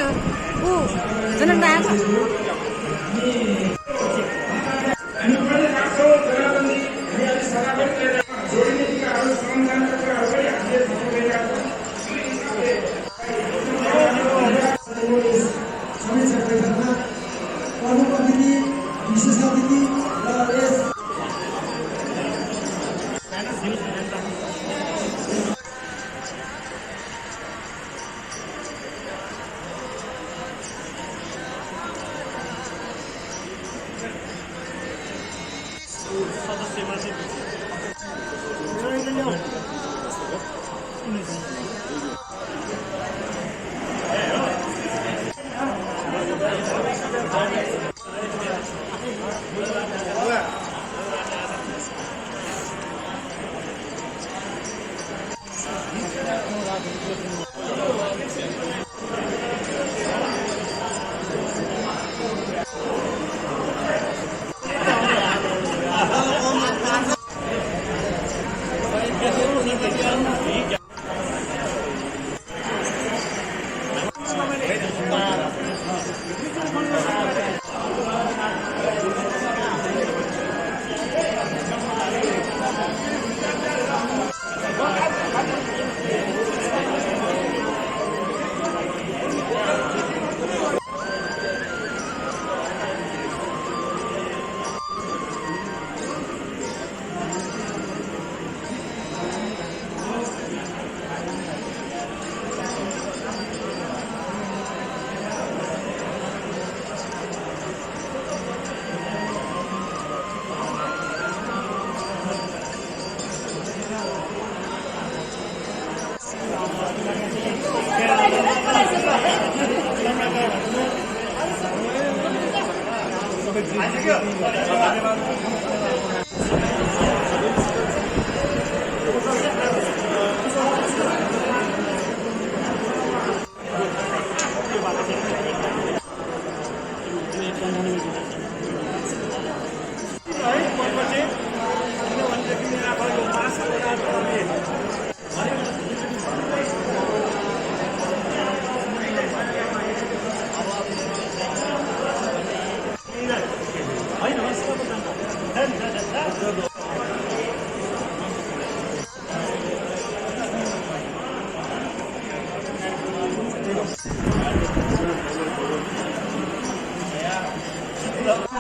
ऊ जनन आएको छ।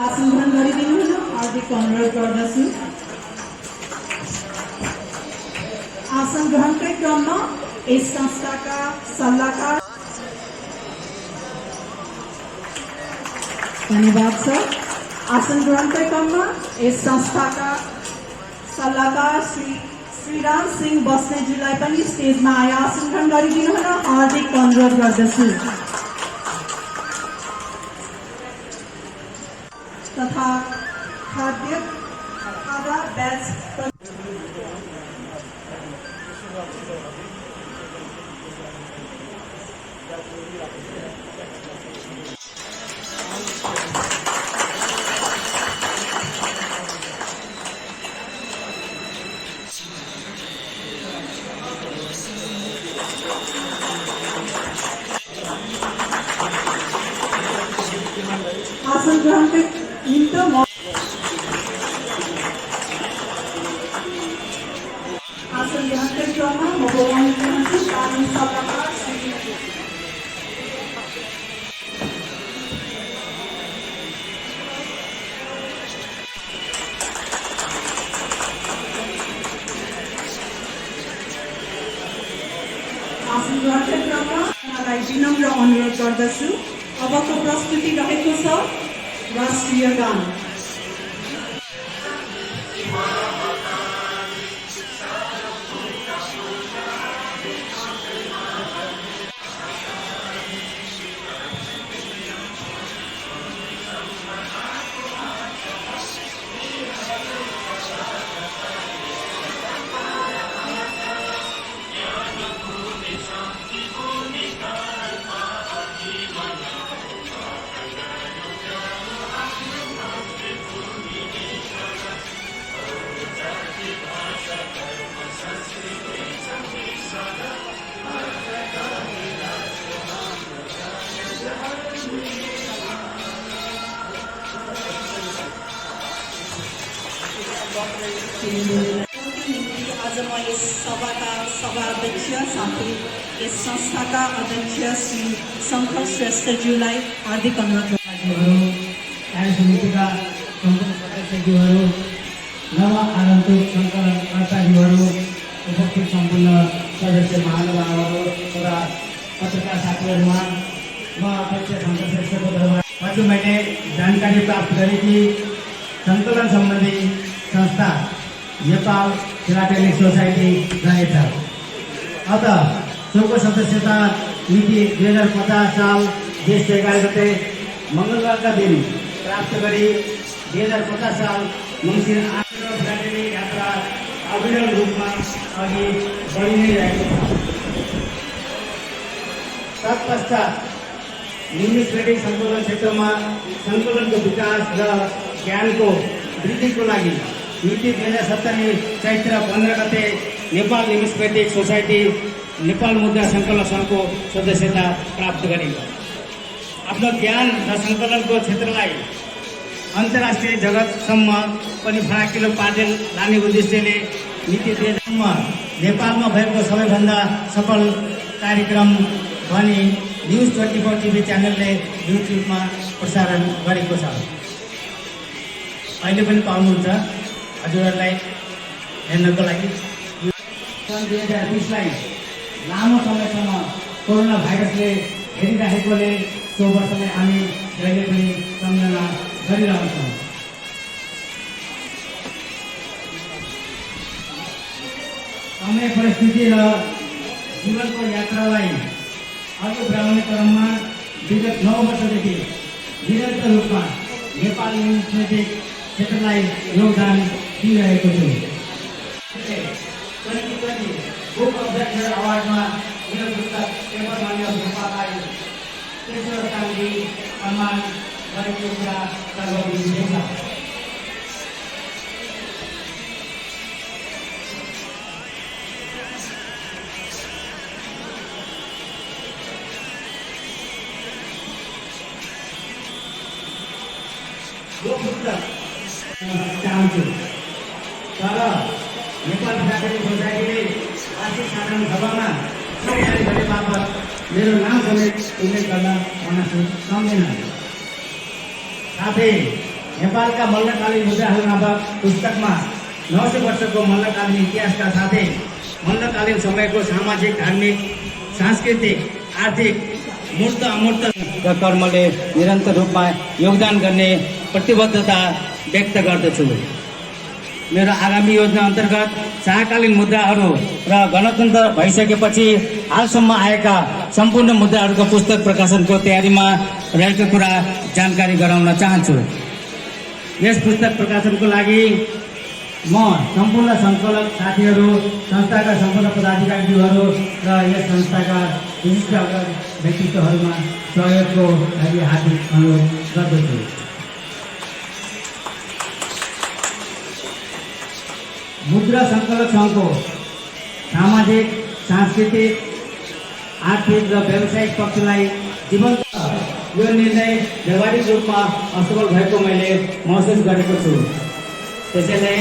आसन गरिदिनु हुन हार्दिक अनुरोध गर्दछु। आसन ग्रहणकै क्रममा यस संस्थाका सल्लाहकार धन्यवाद सर। आसन ग्रहणकै क्रममा यस संस्थाका सल्लाहकार श्रीराम सिंह बस्नेतजीलाई पनि स्टेजमा आएर आसन ग्रहण गरिदिनु हुन हार्दिक अनुरोध गर्दछु। तथा खादा ब्याच आसन ग्रहण के आसन ग्रहण के क्रममा म बोलाउन चाहन्छु कानुन सल्लाहकार आसन ग्रहण के क्रममा मलाई विनम्र अनुरोध गर्दछु। अबको प्रस्तुति रहेको छ राष्ट्रिय गान। आज म यस सभाका सभाध्यक्ष साथै यस संस्थाका अध्यक्ष श्री शङ्कर श्रेष्ठज्यूलाई हार्दिक अनुरोध कार्य समितिका सम्पूर्ण सदस्यज्यूहरू, नव आगन्तुक सङ्कलनकर्ताज्यूहरू, उपस्थित सम्पूर्ण सदस्य महानुभावहरू तथा पत्रकार साथीहरूमा म अध्यक्ष शङ्कर श्रेष्ठको तर्फबाट पछि मैले जानकारी प्राप्त गरेँ कि सङ्कलन सम्बन्धी संस्था नेपाल फिलाटेलिक सोसाइटी रहेछ। अत सोको सदस्यता मिति 2050 साल जेष्ठ 11 गते मङ्गलबारका दिन प्राप्त गरी 2050 साल मङ्सिर 8 फिलाटेलिक यात्रा अविरल रूपमा अघि बढी नै रहेको छ। तत्पश्चात न्युमिस्मेटिक सङ्कलन क्षेत्रमा सङ्कलनको विकास र ज्ञानको वृद्धिको लागि मिति 2070 चैत्र 15 गते नेपाल न्युमिस्मेटिक सोसाइटी नेपाल मुद्रा सङ्कलन सङ्घको सदस्यता प्राप्त गरे। आफ्नो ज्ञान र सङ्कलनको क्षेत्रलाई अन्तर्राष्ट्रिय जगतसम्म पनि फराकिलो पार्दै लाने उद्देश्यले मिति 2000 नेपालमा भएको सबैभन्दा सफल कार्यक्रम भनी न्युज 24 टिभी च्यानलले युट्युबमा प्रसारण गरेको छ। अहिले पनि पाउनुहुन्छ हजुरहरूलाई हेर्नको लागि। सन् 2020लाई लामो समयसम्म कोरोना भाइरसले हेरिराखेकोले सो वर्षलाई हामी जहिले पनि सम्झना गरिरहन्छौँ। समय परिस्थिति र जीवनको यात्रालाई अघि बढाउने क्रममा विगत 9 वर्षदेखि निरन्तर रूपमा नेपाल न्युमिस्मेटिक क्षेत्रलाई योगदान दिइरहेको छु। 2020 बुक अफ द इयर अवार्डमा मेरो पुस्तक पेपरमानी अफ नेपाललाई तेस्रो स्थान दिई सम्मान गरेको कुरा सर्वविदित छ। यो पुस्तक चाहन्छु, तर नेपाल फिलाटेलिक सोसाइटीले वार्षिक साधारण सभामा सहकारी गरे बापत मेरो नाम समेत उल्लेख गर्न मनासु सम्झेन। साथै नेपालका मल्लकालीन मुद्राहरू नामक पुस्तकमा 900 वर्षको मल्लकालीन इतिहासका साथै मल्लकालीन समयको सामाजिक, धार्मिक, सांस्कृतिक, आर्थिक मूर्त अमूर्त र कर्मले निरन्तर रूपमा योगदान गर्ने प्रतिबद्धता व्यक्त गर्दछु। मेरो आगामी योजना अन्तर्गत शाहकालीन मुद्राहरू र गणतन्त्र भइसकेपछि हालसम्म आएका सम्पूर्ण मुद्राहरूको पुस्तक प्रकाशनको तयारीमा रहेको कुरा जानकारी गराउन चाहन्छु। यस पुस्तक प्रकाशनको लागि म सम्पूर्ण सङ्कलक साथीहरू, संस्थाका सम्पूर्ण पदाधिकारीहरू र यस संस्थाका विशिष्ट व्यक्तित्वहरूमा सहयोगको लागि हार्दिक अनुरोध गर्दछु। मुद्रा सङ्कलक सङ्घको सामाजिक, सांस्कृतिक, आर्थिक र व्यावसायिक पक्षलाई जीवन्त यो निर्णय व्यावहारिक रूपमा असफल भएको मैले महसुस गरेको छु। त्यसैले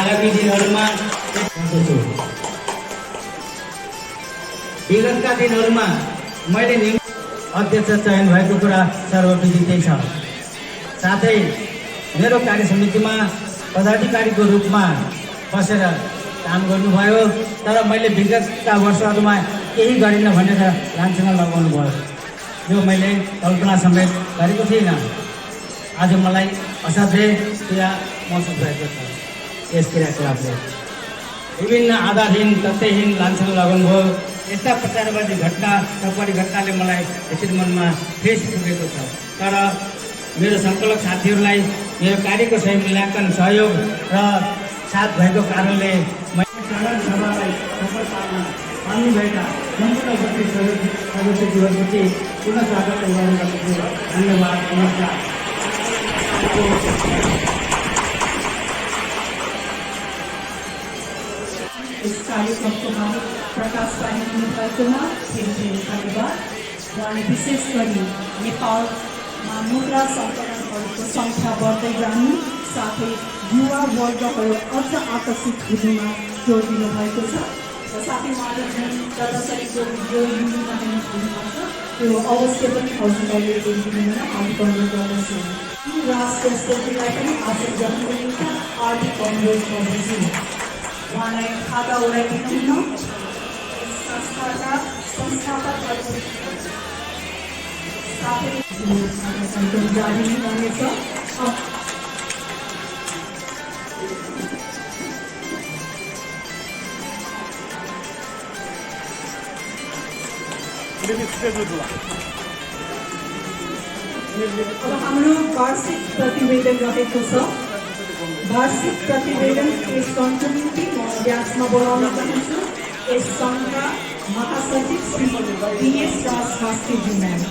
आगामी दिनहरूमा विगतका दिनहरूमा मैले अध्यक्ष चयन भएको कुरा सर्वविदितै छ। साथै मेरो कार्य समितिमा पदाधिकारीको रूपमा बसेर काम गर्नुभयो, तर मैले विगतका वर्षहरूमा केही गरिनँ भनेर लान्छना लगाउनु भयो। यो मैले कल्पना समेत गरेको थिइनँ। आज मलाई असाध्यै पीडा महसुस भएको छ। यस क्रियाकलापले विभिन्न आधारहीन, तथ्यहीन लान्छना लगाउनुभयो। यस्ता प्रचारवादी घटना र परिघटनाले मलाई यसरी मनमा ठेस पुगेको छ। तर मेरो सङ्कलक साथीहरूलाई मेरो कार्यको सही मूल्याङ्कन, सहयोग र साथ भएको कारणले साधारण सभालाई सफल पार्नुभएका सम्पूर्ण उपस्थित सदस्यज्यूहरूप्रति पुनः स्वागत गर्दछु। धन्यवाद, नमस्कार। इस कार्यक्रमको प्रकाश पार्नु भएकोमा धेरै धन्यवाद। उहाँले विशेष गरी नेपालमा मुद्रा सङ्कलनहरूको सङ्ख्या बढ्दै जानु साथै युवा वर्गहरू अझ आकर्षित हुनुमा जोड दिनुभएको छ र साथै उहाँले जुन जसरी जो युनिटमा हुनुहुन्छ त्यो अवश्य पनि हजुरहरूले दिनुहुन हार्दिक अनुरोध गर्दछु। यी राष्ट्रिय स्तरलाई पनि आसन ग्रहण गरिन्छ हार्दिक अनुरोध गर्दछु। उहाँलाई खाता ओढाइदिनुहुन संस्थाका संस्थापकहरू साथै कार्यक्रम जारी नै रहनेछ। अब हाम्रो वार्षिक प्रतिवेदन रहेको छ। वार्षिक प्रतिवेदन यसको निम्ति म व्यासमा बोलाउन चाहन्छु यस सङ्घका महासचिव श्री DS राज शास्त्रीजी म्याम।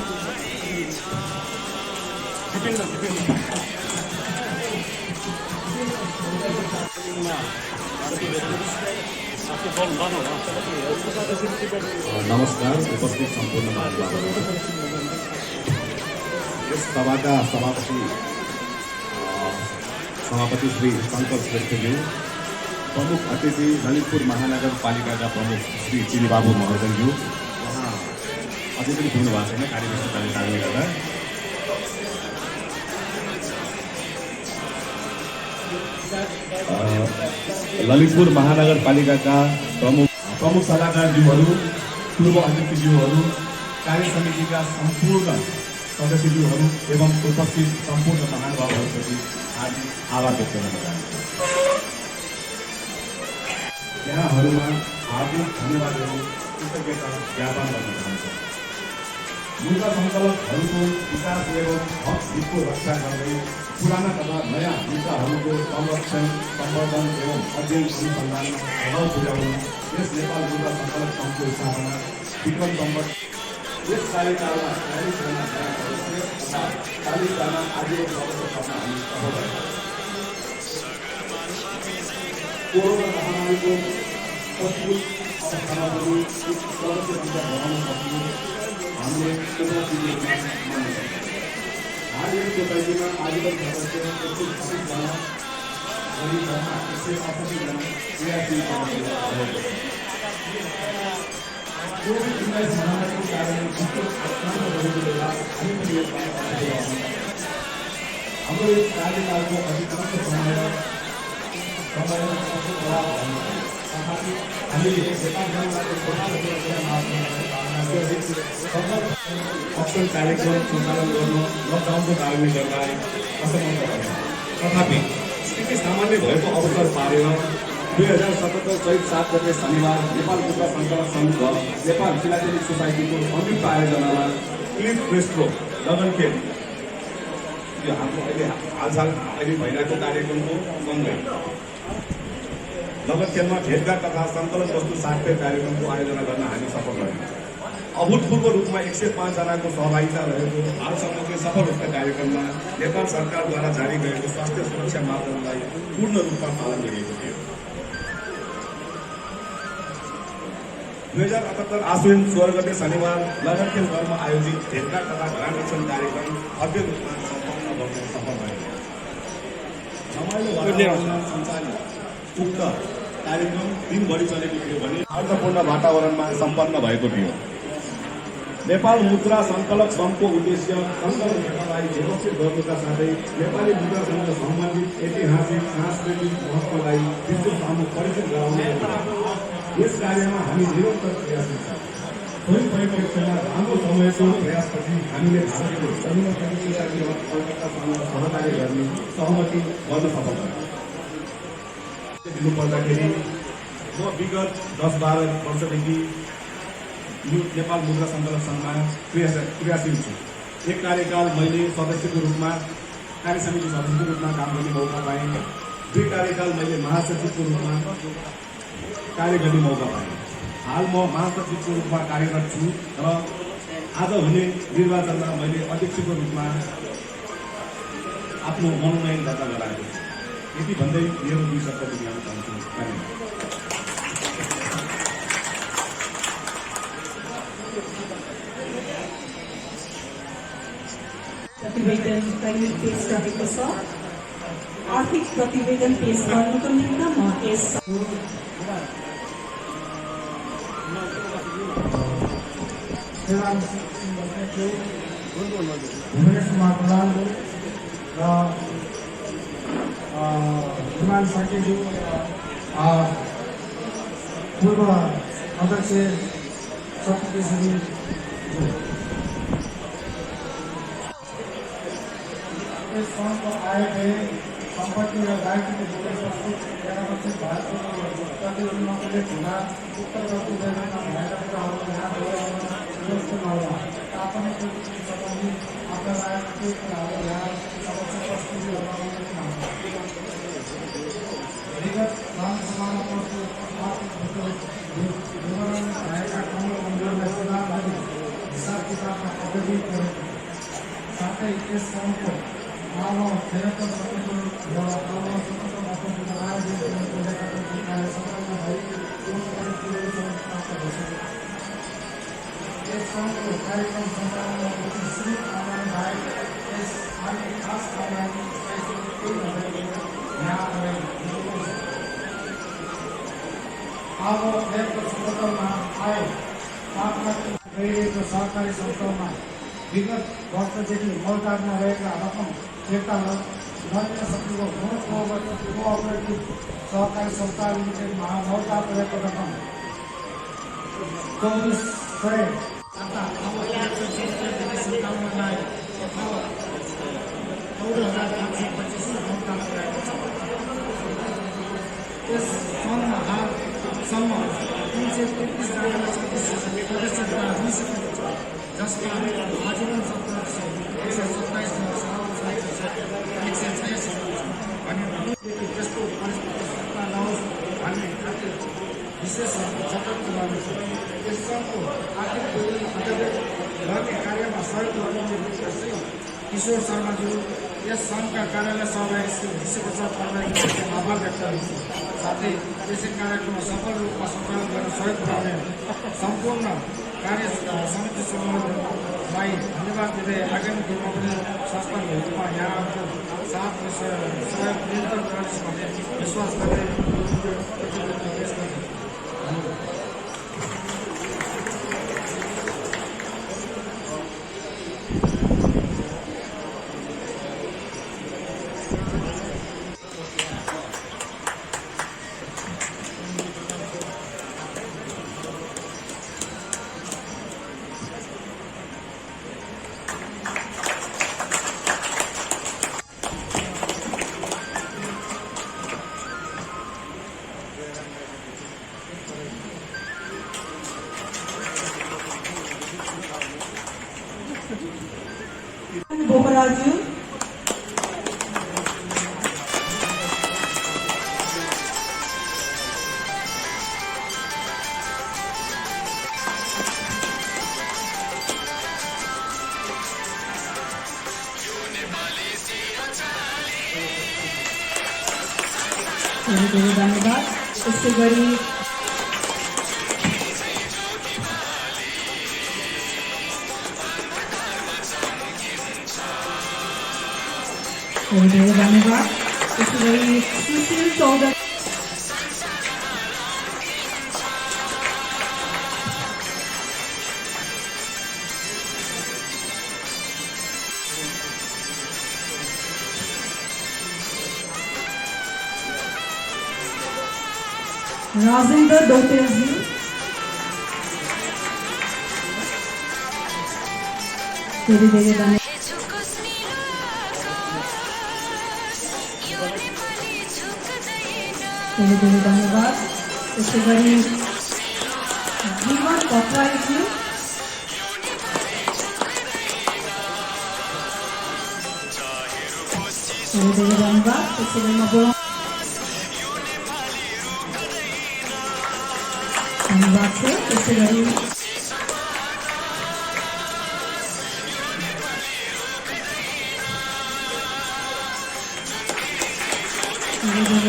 नमस्कार उपस्थित सम्पूर्ण महानुभावहरू। यस सभाका सभापति श्री शङ्कर श्रेष्ठज्यू, प्रमुख अतिथि ललितपुर महानगरपालिकाका प्रमुख श्री चिनीबाबु महर्जनज्यू, उहाँ अझै पनि पुग्नु भएको छैन कार्यव्यस्तताले कारणले गर्दा। ललितपुर महानगरपालिकाका प्रमुख सल्लाहकारज्यूहरू, पूर्व अध्यक्षज्यूहरू, कार्य समितिका सम्पूर्ण सदस्यज्यूहरू एवं उपस्थित सम्पूर्ण महानुभावहरूप्रति हार्दिक आभार व्यक्त गर्न चाहन्छु। यहाँहरूमा हार्दिक धन्यवादहरू कृतज्ञता ज्ञापन गर्न चाहन्छु। मुद्रा सङ्कलकहरूको विकास एवं हक हितको रक्षा गर्दै पुराना तथा नयाँ मुद्राहरूको संरक्षण, सम्वर्धन एवं अध्ययन अनुसन्धानमा प्रभाव पुर्याउन यस नेपाल मुद्रा सङ्कलक सङ्घको स्थापना विक्रम सम्वत यस कार्यकालमा 40 जना नयाँ सदस्य तथा 40 जना आजीवन सदस्य गर्न हामी सफल भयौँ। कोरोना महामारीको प्रतिकूल अवस्थामा पनि सदस्य सङ्ख्या बढाउन सकियो हामीले उपलब्धि मान्न सक्छौँ। हालको सोसाइटीमा आजीवन सदस्य 126 जना, गरीब जना 168 जना, क्रियाशील सदस्य भएको छ। कोभिड-19 महामारीको कारण विश्व शान्त भएको बेला हामी पनि यसमा सफल भयौँ। हाम्रो यस कार्यकालको अधिकांश समय सफल प्रभाव भयो। तथापि हामीले नेपाल जनताको अक्सन कार्यक्रम सञ्चालन गर्न लकडाउनको कारणले गर्दा असमर्थ भयो। तथापि स्थिति सामान्य भएको अवसर पारेर 2077 चैत 7 गते शनिबार नेपाल मुद्रा सङ्कलक सङ्घ र नेपाल फिलाटेलिक सोसाइटीको संयुक्त आयोजनामा क्लिफ प्रेस्ट्रो लगनखेल यो हाम्रो अहिले भइरहेको कार्यक्रमको सँगै लगनखेलमा भेटघाट तथा सङ्कलन वस्तु साट्य कार्यक्रमको आयोजना गर्न हामी सफल भयौँ। अभूतपूर्व रूपमा 105 जनाको सहभागिता रहेको हालसम्मको सफल उक्त कार्यक्रममा नेपाल सरकारद्वारा जारी गरेको स्वास्थ्य सुरक्षा मापदण्डलाई पूर्ण रूपमा पालन गरिएको थियो। 2078 आश्विन 16 गते शनिबार लगनखेल घरमा आयोजित भेटघाट तथा ग्रामीण कार्यक्रम भव्य रूपमा सम्पन्न गर्न सफल भयो। रमाइलो वातावरणमा सञ्चालित उक्त कार्यक्रम दिनभरि चलेको थियो भने अर्थपूर्ण वातावरणमा सम्पन्न भएको थियो। नेपाल मुद्रा सङ्कलक सङ्घको उद्देश्य सङ्कलन क्षेत्रलाई व्यवस्थित गर्नुका साथै नेपाली मुद्रासँग सम्बन्धित ऐतिहासिक सांस्कृतिक महत्त्वलाई विश्व सामु परिचित गराउने हो। यस कार्यमा हामी निरन्तर प्रयासरत छौँ। सोही परिप्रेक्ष्यमा लामो समयको प्रयासपछि हामीले भारतको सर्वोत्तम कलकत्तासँग सहकार्य गर्ने सहमति गर्न सफल भयौँ। दिनुपर्दाखेरि म विगत 10-12 वर्षदेखि यो नेपाल मुद्रा सङ्कलक सङ्घमा क्रियाशील छु। एक कार्यकाल मैले सदस्यको रूपमा कार्य समिति सदस्यको रूपमा काम गर्ने मौका पाएँ। 2 कार्यकाल मैले महासचिवको रूपमा कार्य गर्ने मौका पाएँ। हाल म महासचिवको रूपमा कार्यरत छु र आज हुने निर्वाचनमा मैले अध्यक्षको रूपमा आफ्नो मनोनयन दर्ता गराएको छु। यति भन्दै मेरो 2 शब्द बुझाउन चाहन्छु। धन्यवाद। प्रतिवेदन पेश गरेको छ। आर्थिक प्रतिवेदन पेश गर्नुको निम्त म यस भुवनेश प्रधान र विमान साकेज्यू पूर्व अध्यक्ष सप्तकेशरी यस सङ्घको आयोगले सम्पत्ति र दायित्वको जोडे प्रस्तुत 11 भारतको प्रतिवेदनमा उल्लेख हुँदा उक्त प्रतिवेदनमा भएका कुराहरू यहाँ दोहोऱ्याउन जस्तो नहोला तापनि त्यो सम्बन्धी आफ्ना राजनीतिक कुराहरू यहाँ समक्ष प्रस्तुत गर्न उल्लेख नहुन्छ। विगत राजसभामा प्रस्तुत विवरण भएका कमजोरलाई सुधार गरी हिसाब किताबमा प्रगति गरेको साथै यस सङ्घको आमा 73 सदस्य र आमा स्वतन्त्र मतदान आयोजित गरेको लेखापत्र कार्य सम्पन्न भई प्राप्त भइसक्यो। यस सङ्घको कार्यक्रम सञ्चालनमा श्री आमानी बाहेक यस आर्थिक खास कार्यक्रम यहाँ अब 2077 मा आयो प्रेरित सहकारी संस्थामा विगत वर्षदेखि मौतामा रहेका रकम फिर्ता गर्न सकिएको कोअपरेटिभ सहकारी संस्था लिमिटेडमा मौता परेको रकम 2400 लाई 14,525 मौता परेको छ। यस सङ्घमा हालसम्म 333 जनालाई सदस्यता दिइसकेको छ, जसमा आजीवन सदस्य 127 भने त्यस्तो परिस्थिति नहोस् भन्ने खातिर विशेष सतर्क गर्नु छ। यस सङ्घको आर्थिक गर्ने कार्यमा सहयोग गर्ने श्री किशोर शर्माज्यू यस सङ्घका कार्यालय सहभागी श्री विश्वप्रसाद कर्णाजीको आभार व्यक्त गर्छु। साथै यसै कार्यक्रममा सफल रूपमा सञ्चालन गर्न सहयोग पुर्याउने सम्पूर्ण कार्य समिति समूहलाई धन्यवाद दिँदै आगामी दिनमा पनि संस्थाको हितमा यहाँको साथ सहयोग निरन्तर गर्छ भन्ने विश्वास गर्दै प्रतिवेदन पेश गर्छु। बोहराज्यू धन्यवाद। इससे गरी धन्यवाद। इससे गरी सुशील चौधरी राजेंद्र डोटेजी धन्यवाद। धन्यवाद। इससे गरी जीवन भट्टराईज्यू धन्यवाद। इससे गरी धन्यवाद से इससे गरी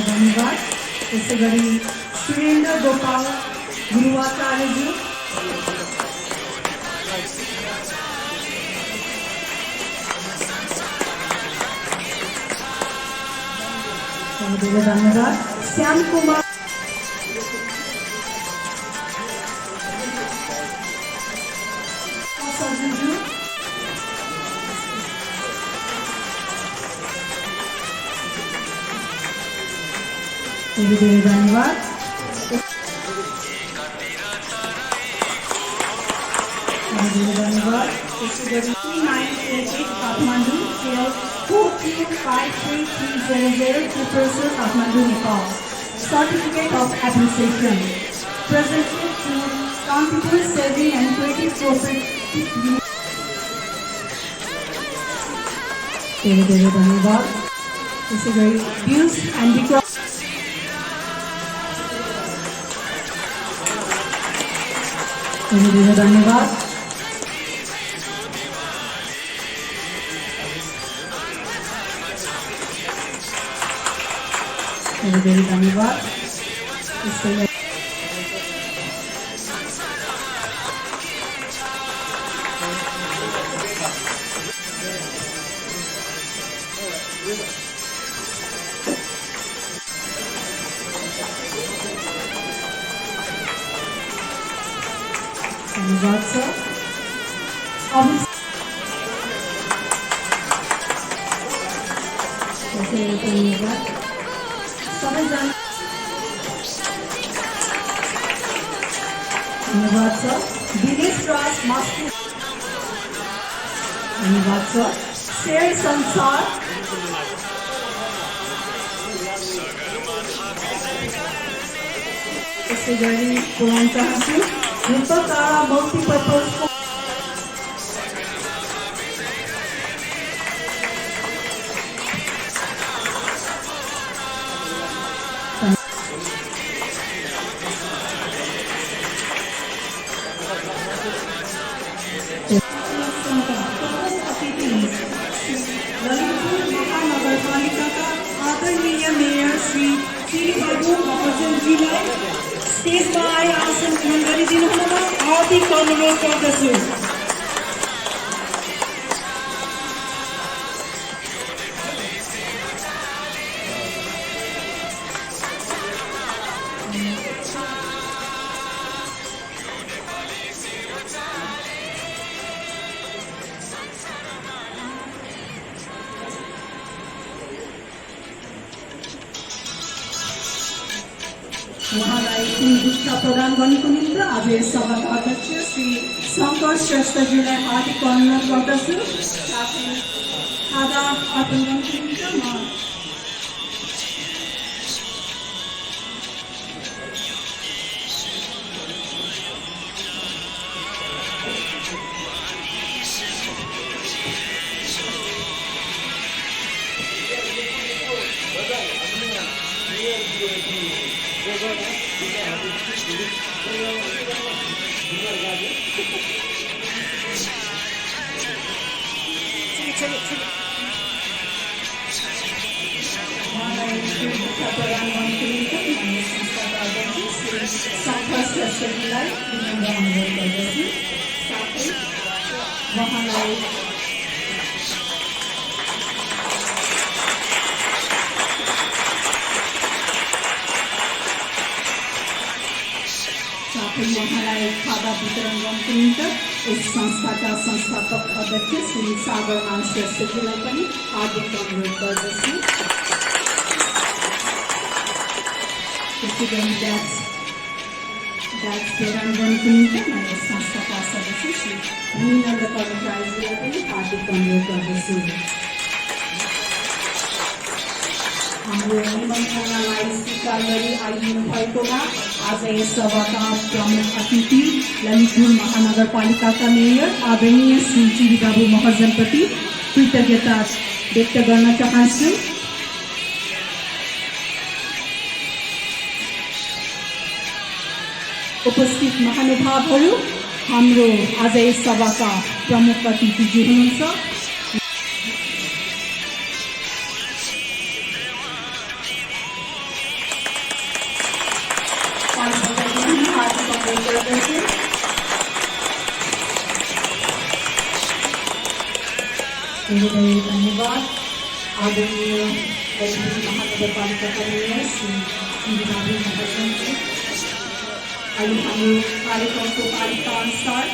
धन्यवाद। इससे गरी सुरेंद्र गोपाल गुरुआचार्य जी धेरै धन्यवाद। श्याम कुमार सर्जुजू धेरै धन्यवाद। धन्यवाद। Kathmandu KL 4253300 Precursor, Kathmandu, Nepal. Certificate of Appreciation presented to Kantipur Saving and Creative Cooperative Union. धेरै धन्यवाद। त्यसै गरी Views Handicraft धेरै धन्यवाद। धेरै धन्यवाद। त्यसै गरी धन्यवाद सर। धन्यवाद सबैजना। धन्यवाद सर। दिनेश राज मास्टर धन्यवाद सर। शेर संसार त्यसै गरी बोलाउन चाहन्छु रूपकारा मल्टिपर्पज ललितपुर महानगरपालिकाका आदरणीय मेयर श्री बाबु महर्जनजीलाई स्टेजमा आए आसन ग्रहण गरिदिनु हुनमा हार्दिक अनुरोध गर्दछु। उहाँलाई पुष्प प्रदान गर्नुको निम्ति आज यस सभाका अध्यक्ष श्री शङ्कर श्रेष्ठजीलाई हार्दिक अनुरोध गर्दछु। साथै खादा अर्पण गर्नुको निम्ति म शङ्कर श्रेष्ठजीलाई विनम्र अनुरोध गर्दछु। साथै उहाँलाई खादा वितरण गर्नुको निम्ति यस संस्थाका संस्थापक अध्यक्ष श्री सागर मान श्रेष्ठजीलाई पनि हार्दिक अनुरोध गर्दछु। त्यसै गरी ब्याच प्रदान गर्नुको निम्ति म यस संस्थाका सदस्य श्री नीलन्द कर्मचारीजीलाई पनि हार्दिक अनुरोध गर्दछु। हाम्रो निमन्त्रणालाई स्वीकार गरी आइदिनु भएकोमा आज यस सभाका प्रमुख अतिथि ललितपुर महानगरपालिकाका मेयर आदरणीय श्री चिरी बाबु महर्जनप्रति कृतज्ञता व्यक्त गर्न चाहन्छु। उपस्थित महानुभावहरू, हाम्रो आज यस सभाका प्रमुख अतिथिजी हुनुहुन्छ धन्यवाद आदरणीय ललितपुर महानगरपालिकाका मेयर श्री बाबु महोदयजी, अहिले हाम्रो कार्यक्रमको तालिका अनुसार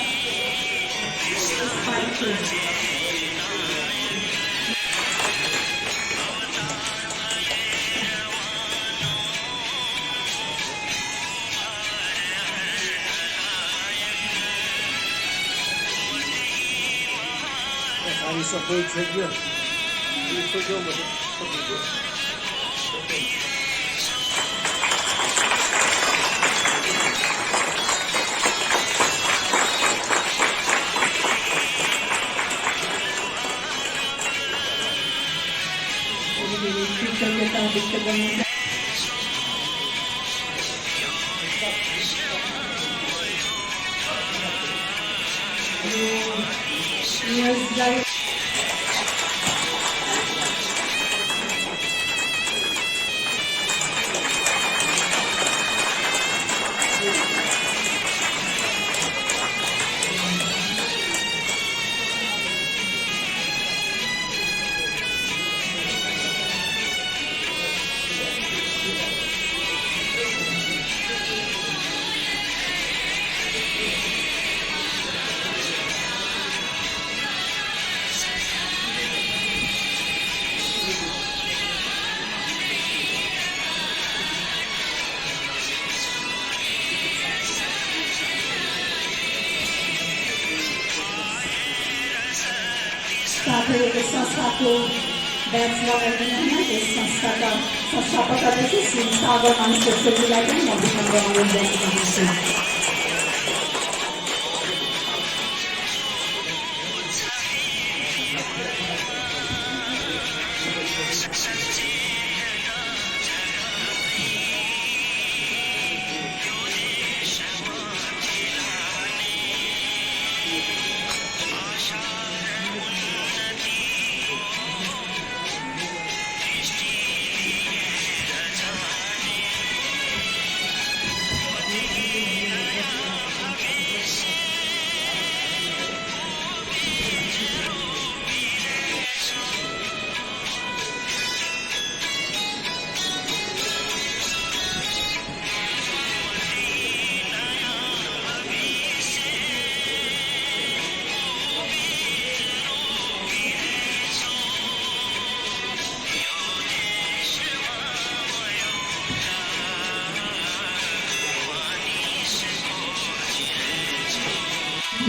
कृतज्ञता व्यक्त गर्न मेयरलाई साथै यस संस्थाको ब्याच लगाइदिनु हुन यस संस्थाका संस्थापक अध्यक्ष श्री सागर मान श्रेष्ठजीलाई पनि म विनम्र अनुरोध गर्न चाहन्छु।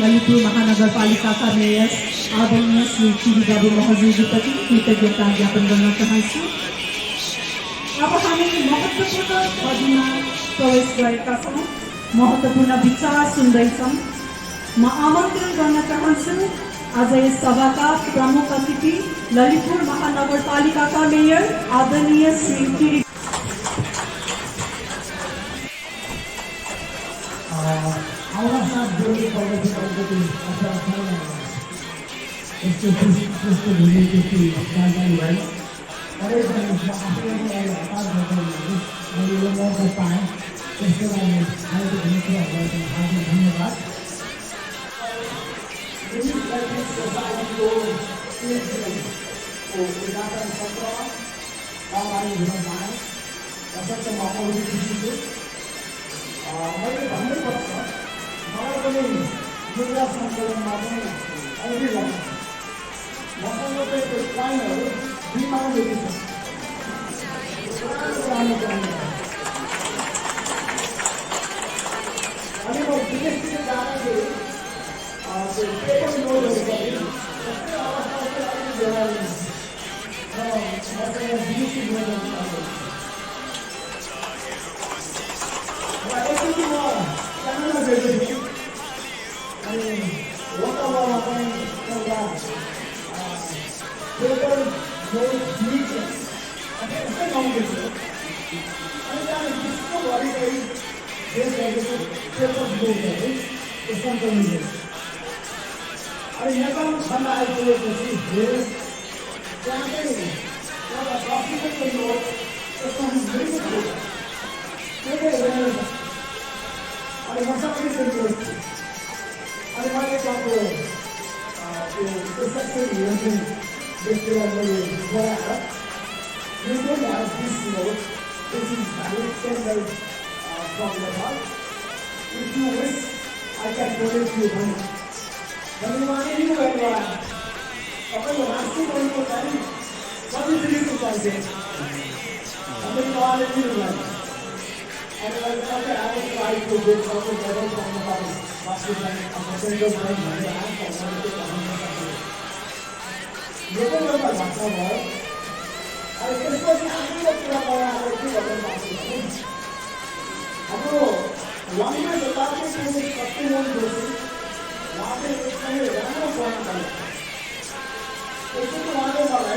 ललितपुर महानगरपालिकाका मेयर आदरणीय श्री बाबु महोदयजीप्रति कृतज्ञता ज्ञापन गर्न चाहन्छु। अब हामी महत्त्वपूर्ण अवधिमा प्रवेश गरेका छौँ, महत्त्वपूर्ण विचार सुन्दैछौँ। म आमन्त्रण गर्न चाहन्छु आज यस सभाका प्रमुख अतिथि ललितपुर महानगरपालिकाका मेयर आदरणीय Shri we don't have this road, which is valid 10 miles from the hall. If you wish, I can donate you money. धन्यवाद नहीं होगा अपन राष्ट्रीय बन को चाहिए सभी दिल्ली को चाहिए हमें कॉल नहीं होगा और अगर आप ट्राई को देख सकते हैं तो हम लोग वास्तव में अपने सेंटर में हमारे यहाँ करने के काम कर सकते हैं ये तो लोग बात है और इसको भी आगे लोग पूरा बड़ा है कि बदल बात है हम लोग वहाँ में बताते हैं कि सबसे लोग दोषी वहाँ पे कहीं रहना पड़ा था उसको तो वहाँ पे वाला है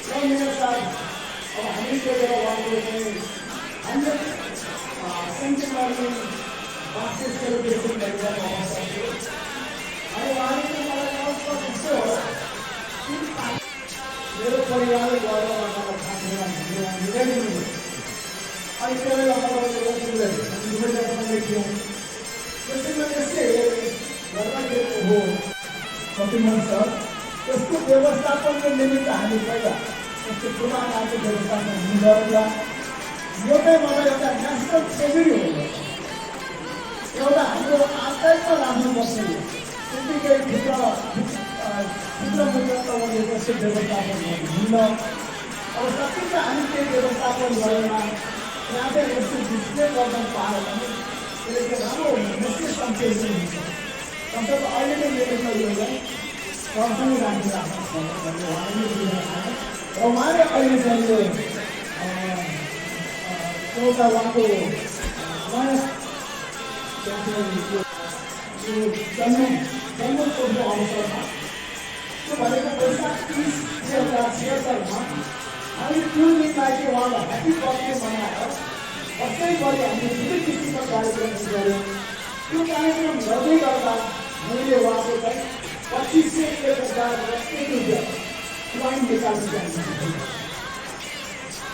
वो मेरे साथ और हमें के लिए वहाँ पे कहीं हमने सेंटर में बातें सेलिब्रेशन करके वहाँ पे अरे वहाँ पे हमारा काम तो किससे हो रहा है मेरे परिवार द्वारा हमारा खाना मिलेगा नहीं और इसके लिए हमारा लोग मिले मुझे जब मैंने किया जैसे मैं कैसे हो प्रतिमान सर उसको व्यवस्थापन में निमित्त हानि पर्दा उसको पुराना आगे व्यवस्थापन नहीं गरेगा यो चाहिँ मलाई एउटा नेसनल ट्रेजरी हो एउटा हाम्रो आफैमा राख्नुपर्छ त्यतिकै भित्र मुद्राले कसरी व्यवस्थापन गर्नुहुन्न अब सकिन्छ हामी त्यो व्यवस्थापन गरेर यहाँ चाहिँ यस्तो डिस्प्ले गर्न पायो भने त्यसले चाहिँ राम्रो मेसेज सन्देश हुन्छ तब अहिले नै मेरो परिवारलाई सँगसँगै राखिरहेको छ भन्ने उहाँले दिइरहेको छ र उहाँले अहिले चाहिँ यो एउटा उहाँको नयाँ जन्मोत्सवको अवसरमा त्यो भनेको वैशाख 30 2076 हामी त्यो दिनलाई चाहिँ उहाँलाई ह्याप्पी बर्थडे मनाएर वर्षै गरी हामीले धेरै किसिमका कार्यक्रम गऱ्यौँ त्यो कार्यक्रम गर्दै गर्दा मैले उहाँको चाहिँ 25,000 रुपियाँ क्वाइन निकाल्नु चाहन्छु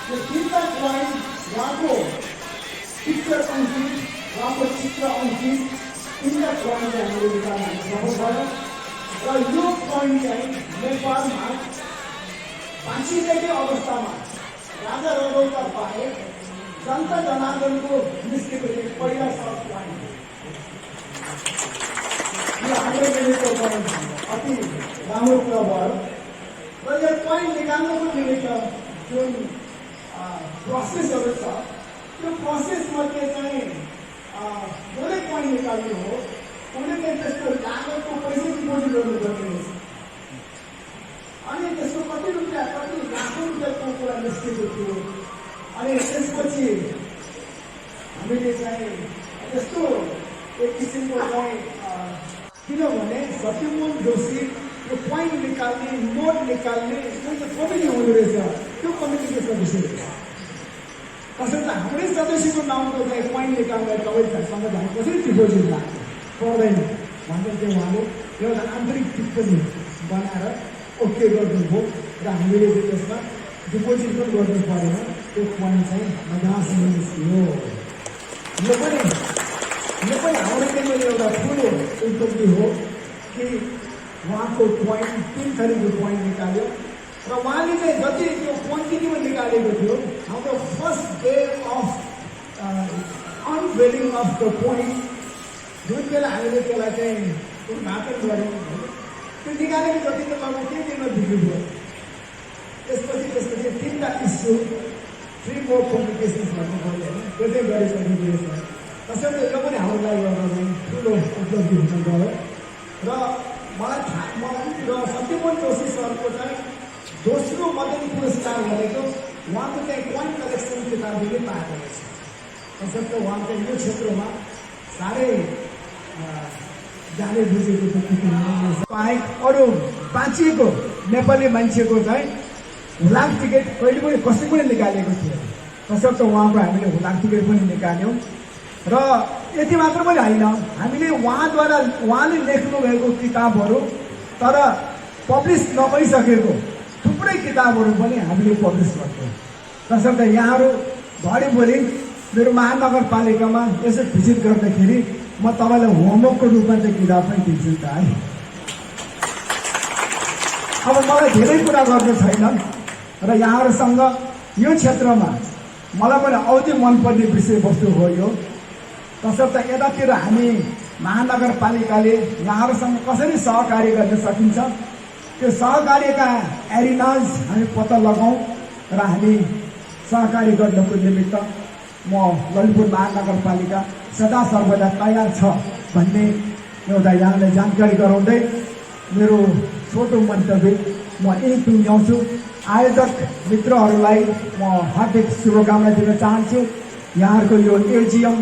यो तिनवटा क्वाइन उहाँको पिक्चर अङ्कित उहाँको चित्र अङ्कित तिनवटा क्वाइन चाहिँ हामीले निकाल्न सफल भयौँ र यो क्वाइन चाहिँ नेपालमा फाँसिरहेकै अवस्थामा राजा रघुका बाहेक जनता जनार्दनको निस्केको पहिला सर्ट क्वाइन यो हाम्रो निमित्त अति राम्रो कुरा भयो र यो क्वाइन निकाल्नको निमित्त जुन प्रोसेसहरू छ त्यो प्रोसेसमध्ये चाहिँ जसले क्वाइन निकाल्नु हो उसले चाहिँ त्यसको लागतको पैसा डिपोजिट गर्नुपर्ने रहेछ अनि त्यसको कति रुपियाँ कति लाखौँ रुपियाँको कुरा निस्केको थियो अनि त्यसपछि हामीले चाहिँ त्यस्तो एक किसिमको चाहिँ किनभने सत्यमोहन जोशी यो क्वाइन निकाल्ने नोट निकाल्ने जुन चाहिँ कमिटी हुँदो रहेछ त्यो कमिटीको सदस्य रहेछ कसैले हाम्रै सदस्यको नामको चाहिँ क्वाइन निकाल्दा तपाईँसँग हामी कसरी डिपोजिट लाग्छ पर्दैन भनेर चाहिँ उहाँले एउटा आन्तरिक टिप्पणी बनाएर ओके गर्नुभयो र हामीले चाहिँ त्यसमा डिपोजिट पनि गर्नु परेन त्यो क्वाइन चाहिँ मजासँग निस्कियो यो पनि हाम्रो चाहिँ एउटा ठुलो उपलब्धि हो कि उहाँको क्वाइन 3 थरीको क्वाइन निकाल्यो र उहाँले चाहिँ जति त्यो क्वान्टिटीमा निकालेको थियो हाम्रो first day of unveiling of the coin जुन बेला हामीले त्यसलाई चाहिँ उद्घाटन गऱ्यौँ त्यो निकालेको जति त लगभग त्यही दिनमा बिग्रियो त्यसपछि 3टा इस्यु 3 मोर कम्प्लिकेसन्स भन्नु पर्यो होइन त्यो चाहिँ गरिसकेको रहेछ त्यसैले यो पनि हाम्रो लागि एउटा चाहिँ ठुलो उपलब्धि हुन गयो र मलाई र सत्यमोहन जोशी सरको चाहिँ दोस्रो मदन पुरस्कार भनेको उहाँको चाहिँ क्वाइन कलेक्सन किताबले पाएको रहेछ तसर्थ उहाँ चाहिँ यो क्षेत्रमा साह्रै जाने बुझेको पाए अरू बाँचिएको नेपाली मान्छेको चाहिँ हुलाक टिकट कहिले पनि कसै पनि निकालेको थियो तसर्थ उहाँको हामीले हुलाक टिकट पनि निकाल्यौँ र यति मात्र पनि होइन हामीले उहाँले लेख्नु भएको किताबहरू तर पब्लिस नभइसकेको थुप्रै किताबहरू पनि हामीले पब्लिस गर्थ्यौँ तसर्थ यहाँहरू भोलि मेरो महानगरपालिकामा यसो भिजिट गर्दाखेरि म तपाईँलाई होमवर्कको रूपमा चाहिँ किताब पनि दिन्छु त है अब मलाई धेरै कुरा गर्नु छैन र यहाँहरूसँग यो क्षेत्रमा मलाई पनि औधी मनपर्ने विषयवस्तु हो यो। तसर्थ यतातिर हामी महानगरपालिकाले यहाँहरूसँग कसरी सहकार्य गर्न सकिन्छ त्यो सहकार्यका एरिनाज हामी पत्ता लगाउँ र हामी सहकार्य गर्नको निमित्त म ललितपुर महानगरपालिका सदा सर्वदा तयार छ भन्ने एउटा यहाँलाई जानकारी गराउँदै मेरो छोटो मन्तव्य म यही टुङ्ग्याउँछु। आयोजक मित्रहरूलाई म हार्दिक शुभकामना दिन चाहन्छु। यहाँहरूको यो एजिएम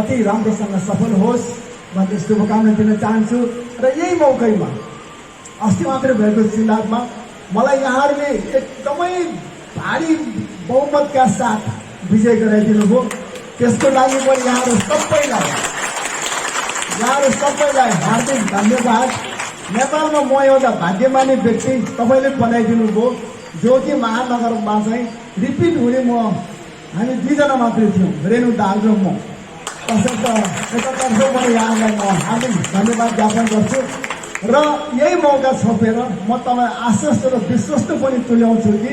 अति राम्रोसँग सफल होस् भन्ने शुभकामना दिन चाहन्छु। र यही मौकैमा अस्ति मात्रै भएको चुनावमा मलाई यहाँहरूले एकदमै भारी बहुमतका साथ विजय गराइदिनु भयो। त्यसको लागि पनि यहाँहरू सबैलाई हार्दिक धन्यवाद। नेपालमा म एउटा भाग्यमानी व्यक्ति तपाईँले बनाइदिनु भयो जो कि महानगरमा चाहिँ रिपिट हुने हामी दुईजना मात्रै थियौँ, रेणु दाल र म। तसर्थ एकातर्फ म यहाँलाई म हार्दिक धन्यवाद ज्ञापन गर्छु र यही मौका छोपेर म तपाईँ आश्वस्त र विश्वस्त पनि तुल्याउँछु कि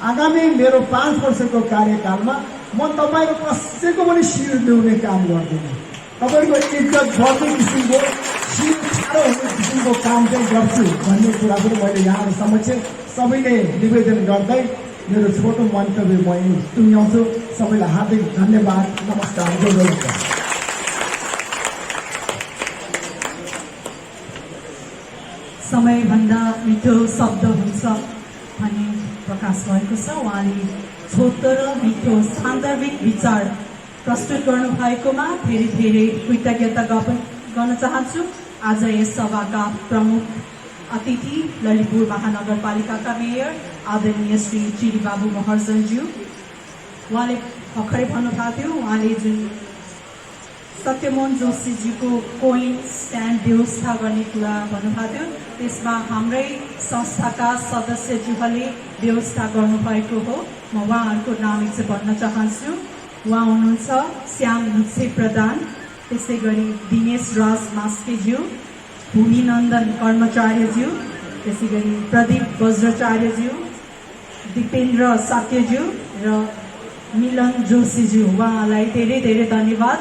आगामी मेरो 5 वर्षको कार्यकालमा म तपाईँको कसैको पनि शिर ल्याउने काम गर्दिनँ। तपाईँको इज्जत बढ्ने किसिमको शिर छाडो हुने किसिमको काम चाहिँ गर्छु भन्ने कुरा पनि मैले यहाँहरू समक्ष सबैले निवेदन गर्दै मेरो छोटो मन्तव्य म यहीँ टुङ्ग्याउँछु। सबैलाई हार्दिक धन्यवाद, नमस्कार, जय जय। समयभन्दा मिठो शब्द हुन्छ भन्ने प्रकाश भएको छ। उहाँले छोटो र मिठो सान्दर्भिक विचार प्रस्तुत गर्नुभएकोमा धेरै धेरै कृतज्ञता ज्ञापन गर्न चाहन्छु। आज यस सभाका प्रमुख अतिथि ललितपुर महानगरपालिकाका मेयर आदरणीय श्री चिरी बाबु महर्जनज्यू, उहाँले भर्खरै भन्नुभएको थियो, उहाँले जुन सत्यमोहन जोशीजीको कोइन स्ट्यान्ड व्यवस्था गर्ने कुरा भन्नुभएको थियो, त्यसमा हाम्रै संस्थाका सदस्यज्यूहरूले व्यवस्था गर्नुभएको हो। म उहाँहरूको नाम एकचोटि भन्न चाहन्छु। उहाँ हुनुहुन्छ श्याम लुत्से प्रधान, त्यसै गरी दिनेश राज मास्केज्यू, भूमिनन्दन कर्मचार्यज्यू, त्यसै गरी प्रदीप वज्राचार्यज्यू, दिपेन्द्र साक्यज्यू र मिलन जोशीज्यू। उहाँलाई धेरै धेरै धन्यवाद।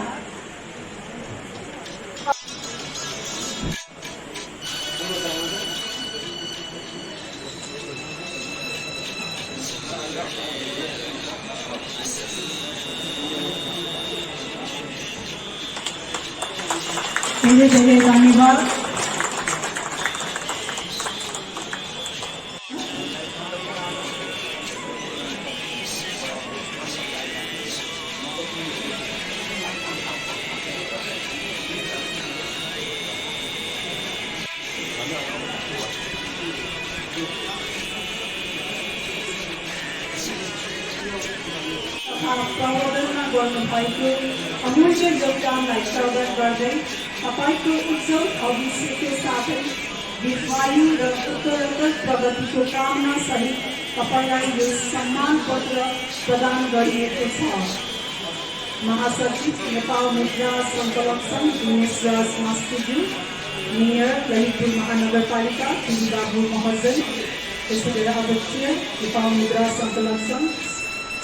धेरै धेरै धन्यवाद। प्रवर्धनमा गर्नुभएको अमूल्य योगदानलाई स्वागत गर्दै तपाईँको उज्जवल भविष्यको साथै दीर्घायु र उत्तरोत्तर प्रगतिको कामना सहित तपाईँलाई यो सम्मान पत्र प्रदान गरिएको छ। महासचिव नेपाल मुद्रा सङ्कलक सङ्घ दिनेश राज मास्केज्यू, मेयर ललितपुर महानगरपालिका चिरी बाबु महर्जन, त्यसै गरी अध्यक्ष नेपाल मुद्रा सङ्कलक सङ्घ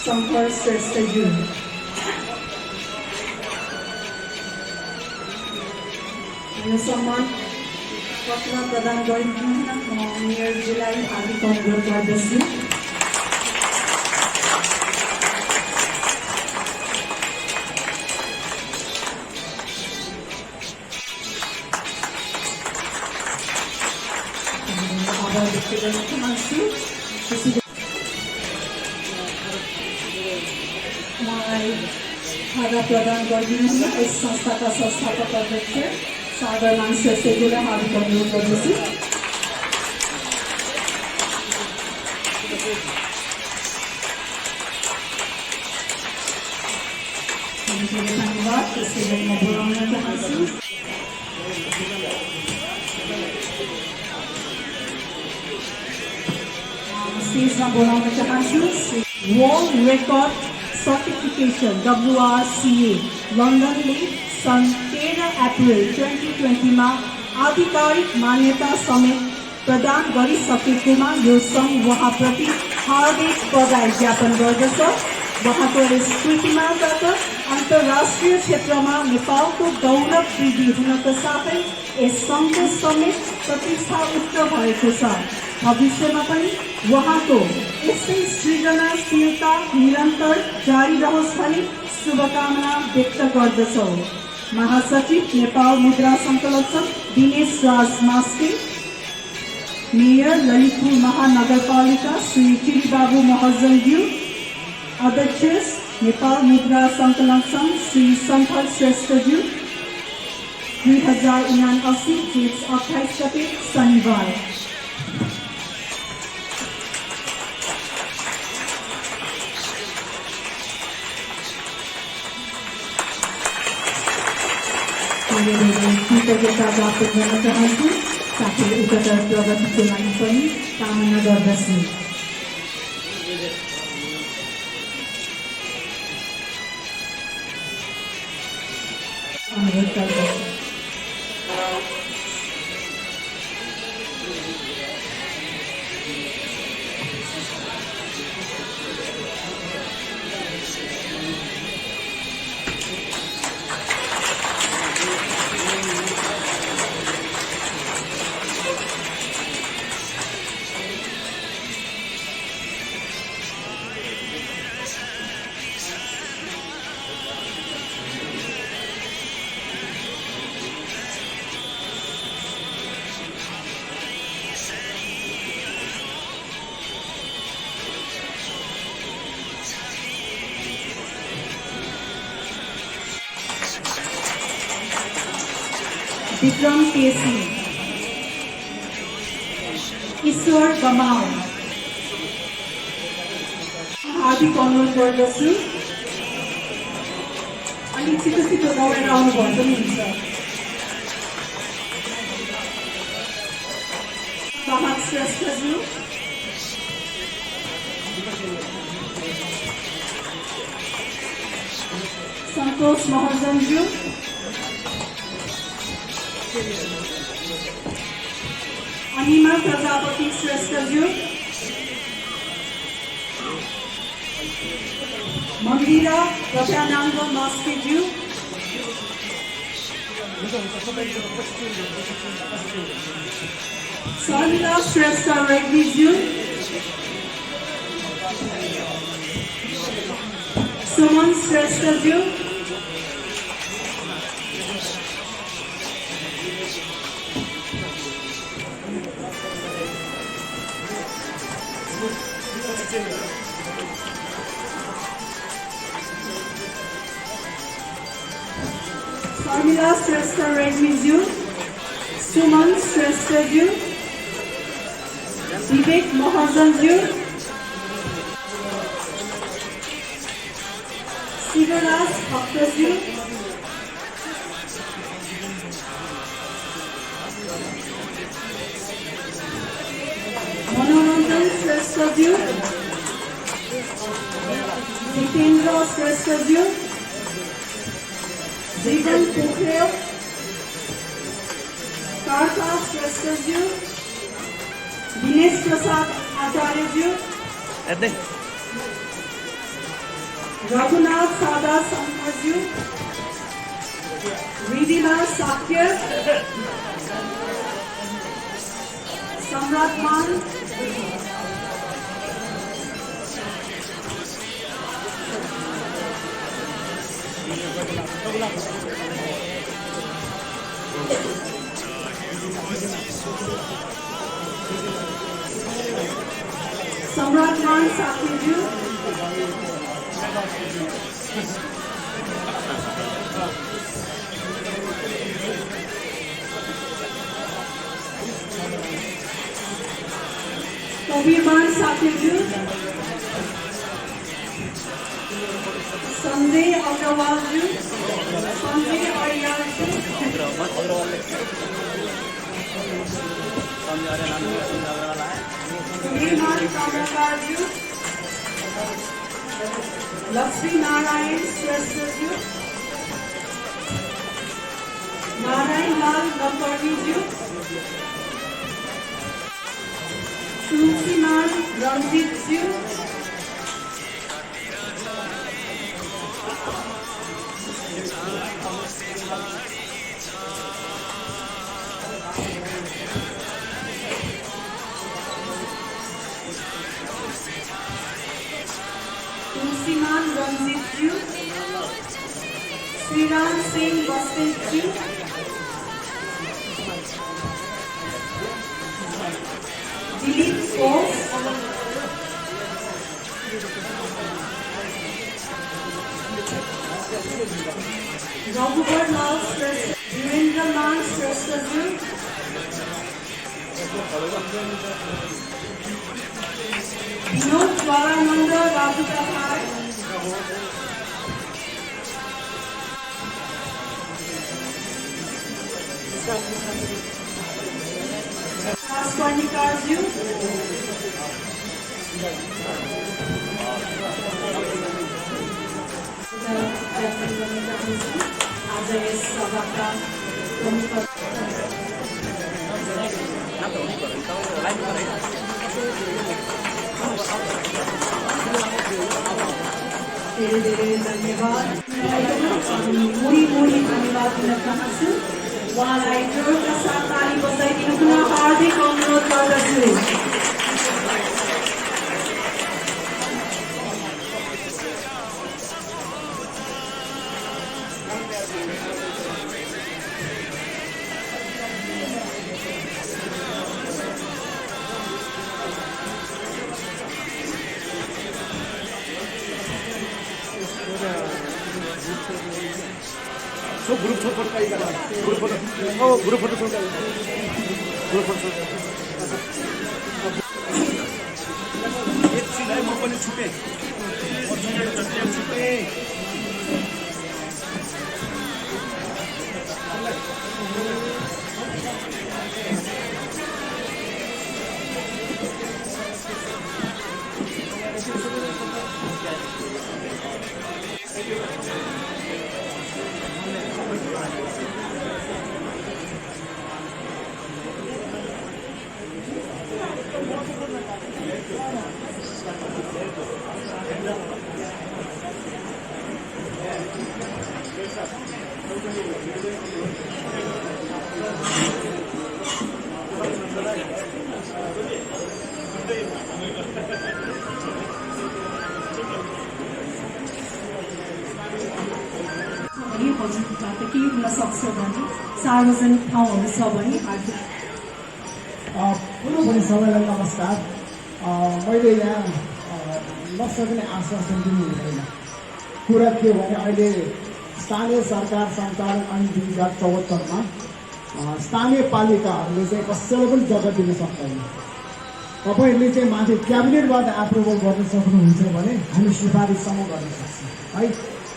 शङ्कर श्रेष्ठज्यू, यो सम्मान पत्र प्रदान गरिदिनु म मेयरजीलाई हार्दिक अनुरोध गर्दछु। आभार व्यक्त गर्न चाहन्छु। उहाँलाई खादा प्रदान गरिदिनु यस संस्थाका संस्थापक अध्यक्ष सागरमान श्रेष्ठज्यूलाई हार्दिक अनुरोध गर्दछु। धन्यवाद। त्यसै गरी म बोलाउन चाहन्छु स्टेजमा बोलाउन चाहन्छु वर्ल्ड रेकर्ड सर्टिफिकेसन WRCA लन्डनले सन् 13 अप्रिल 2020 में आधिकारिक मान्यता समेत प्रदान गरिसकेकोमा यो सङ्घ उहाँप्रति हार्दिक बधाई ज्ञापन गर्दछ। उहाँको यस कृतिमाबाट अन्तर्राष्ट्रिय क्षेत्रमा नेपालको गौरव वृद्धि हुनका साथै यस सङ्घको समेत प्रतिष्ठा उच्च भएको छ। भविष्यमा पनि उहाँको यस्तै सृजनाशीलता निरन्तर जारी रहोस् भनी शुभकामना व्यक्त गर्दछौँ। महासचिव नेपाल मुद्रा सङ्कलन दिनेश राज मास्के, मेयर ललितपुर महानगरपालिका श्री चिरीबाबु महर्जनज्यू, अध्यक्ष नेपाल मुद्रा सङ्कलन सङ्घ श्री शङ्कर श्रेष्ठज्यू, 2079 जेठ 28 गते शनिबार। कृतज्ञता व्यक्त गर्न चाहन्छु, साथै उच्चतर प्रगतिको लागि पनि कामना गर्दछु। अनुरोध गर्दछु। विक्रम केसी, ईश्वर गमाल, हार्दिक अनुरोध गर्दछु। अलिक छिटो छिटो दौडेर आउनुभयो पनि हुन्छ। प्रभात श्रेष्ठज्यू, सन्तोष महर्जनज्यू, अनिमा प्रजापति श्रेष्ठज्यू, मन्दिरा प्रत्यानन्द मास्केज्यू, शर्मिला श्रेष्ठ रेग्मीज्यू, सुमन श्रेष्ठज्यू, शर्मिला श्रेष्ठ रेग्मीज्यू, सुमन श्रेष्ठज्यू, विवेक महर्जनज्यू, शिवराज भक्तज्यू, मनोरञ्जन श्रेष्ठज्यू, जितेन्द्र श्रेष्ठज्यू, जीवन पोखरेल, कार्ता श्रेष्ठज्यू, दिनेश प्रसाद आचार्यज्यू, रघुनाथ सादा शङ्करज्यू, रिदिला साक्य, सम्राट मान, सम्राट मान साक्यज्यू, कबीरमान साक्यज्यू, संजय अग्रवालज्यू, संजय अरियालज्यू, निर्माण कामराजज्यू, लक्ष्मी नारायण श्रेष्ठज्यू, नारायण लाल लम्बर्नीज्यू, तुलसीमान रञ्जित ज्यू तुलसीमान रञ्जित ज्यू श्रीराम सिंह बस्नेत ज्यू दिलीप घोष रघुवर लाल श्रेष्ठ वीरेन्द्र मान श्रेष्ठ ज्यू विनोद द्वारानन्द राजुकाहार स्वर्णिकार ज्यू आज यस सभाका प्रमुख धेरै धन्यवाद मुरी धन्यवाद दिन चाहन्छु उहाँलाई जोडका साथ ताली बजाइदिनु पुनः हार्दिक अनुरोध गर्दछु ग्रुप फोटो एकछिन म पनि छुटेँ हजुरबाट के हुन सक्छ भने सार्वजनिक ठाउँहरू छ भने पुनः पनि सबैलाई नमस्कार मैले यहाँ नसक्ने आश्वासन दिनु हुँदैन कुरा के भने अहिले स्थानीय सरकार सञ्चालन ऐन 2074 मा स्थानीय पालिकाहरूले चाहिँ कसैलाई पनि जग्गा दिन सक्दैन तपाईहरुले चाहिँ माथि क्याबिनेटबाट एप्रुभल गर्न सक्नुहुन्छ भने हामी सिफारिससम्म गर्न सक्छौँ है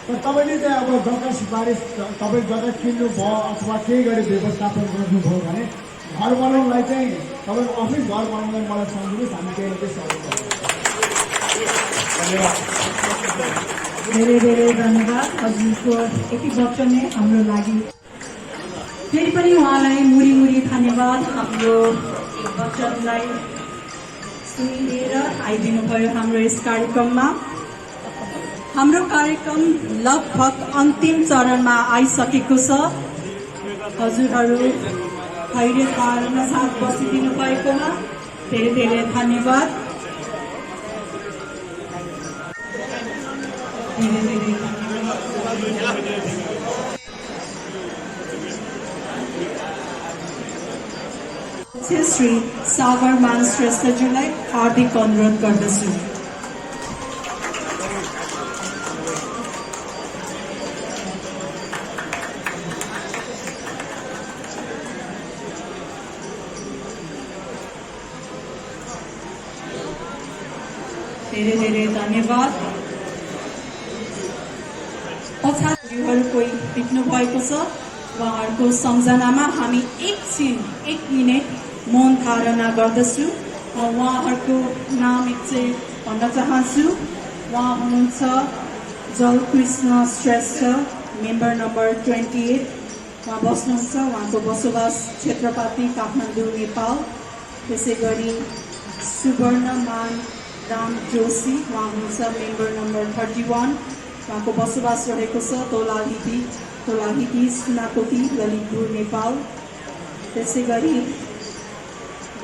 तर तपाईले चाहिँ अब जग्गा सिफारिस तपाईँ जग्गा किन्नु भयो अथवा केही गरी व्यवस्थापन गर्नुभयो भने घर बनाउनलाई चाहिँ तपाईँको अफिस घर बनाउनलाई मलाई सम्झिनुहोस् हामी केही न केही सहयोग गर्छौँ धेरै धन्यवाद हजुरको यति वचन नै हाम्रो लागि फेरि पनि उहाँलाई मुरी धन्यवाद हाम्रो वचनलाई सुनिदिएर आइदिनु भयो हाम्रो यस कार्यक्रममा हाम्रो कार्यक्रम लगभग अन्तिम चरणमा आइसकेको छ हजुरहरू धैर्य धारणा साथ बसिदिनु भएकोमा धेरै धन्यवाद श्री सागर मान श्रेष्ठज्यूलाई हार्दिक अनुरोध गर्दछु धेरै धन्यवाद पछाडिहरू कोही बित्नु भएको छ उहाँहरूको सम्झनामा हामी एक मिनट मौन धारणा गर्दछु उहाँहरूको नाम एकचोटि भन्न चाहन्छु उहाँ हुनुहुन्छ जलकृष्ण श्रेष्ठ मेम्बर नम्बर 28 उहाँ बस्नुहुन्छ उहाँको बसोबास क्षेत्रपाती काठमाडौँ नेपाल त्यसै गरी सुवर्णमान राम जोशी उहाँ हुनुहुन्छ मेम्बर नम्बर 31 उहाँको बसोबास रहेको छ तोलाहिटी सुनाकोटी ललितपुर नेपाल। त्यसै गरी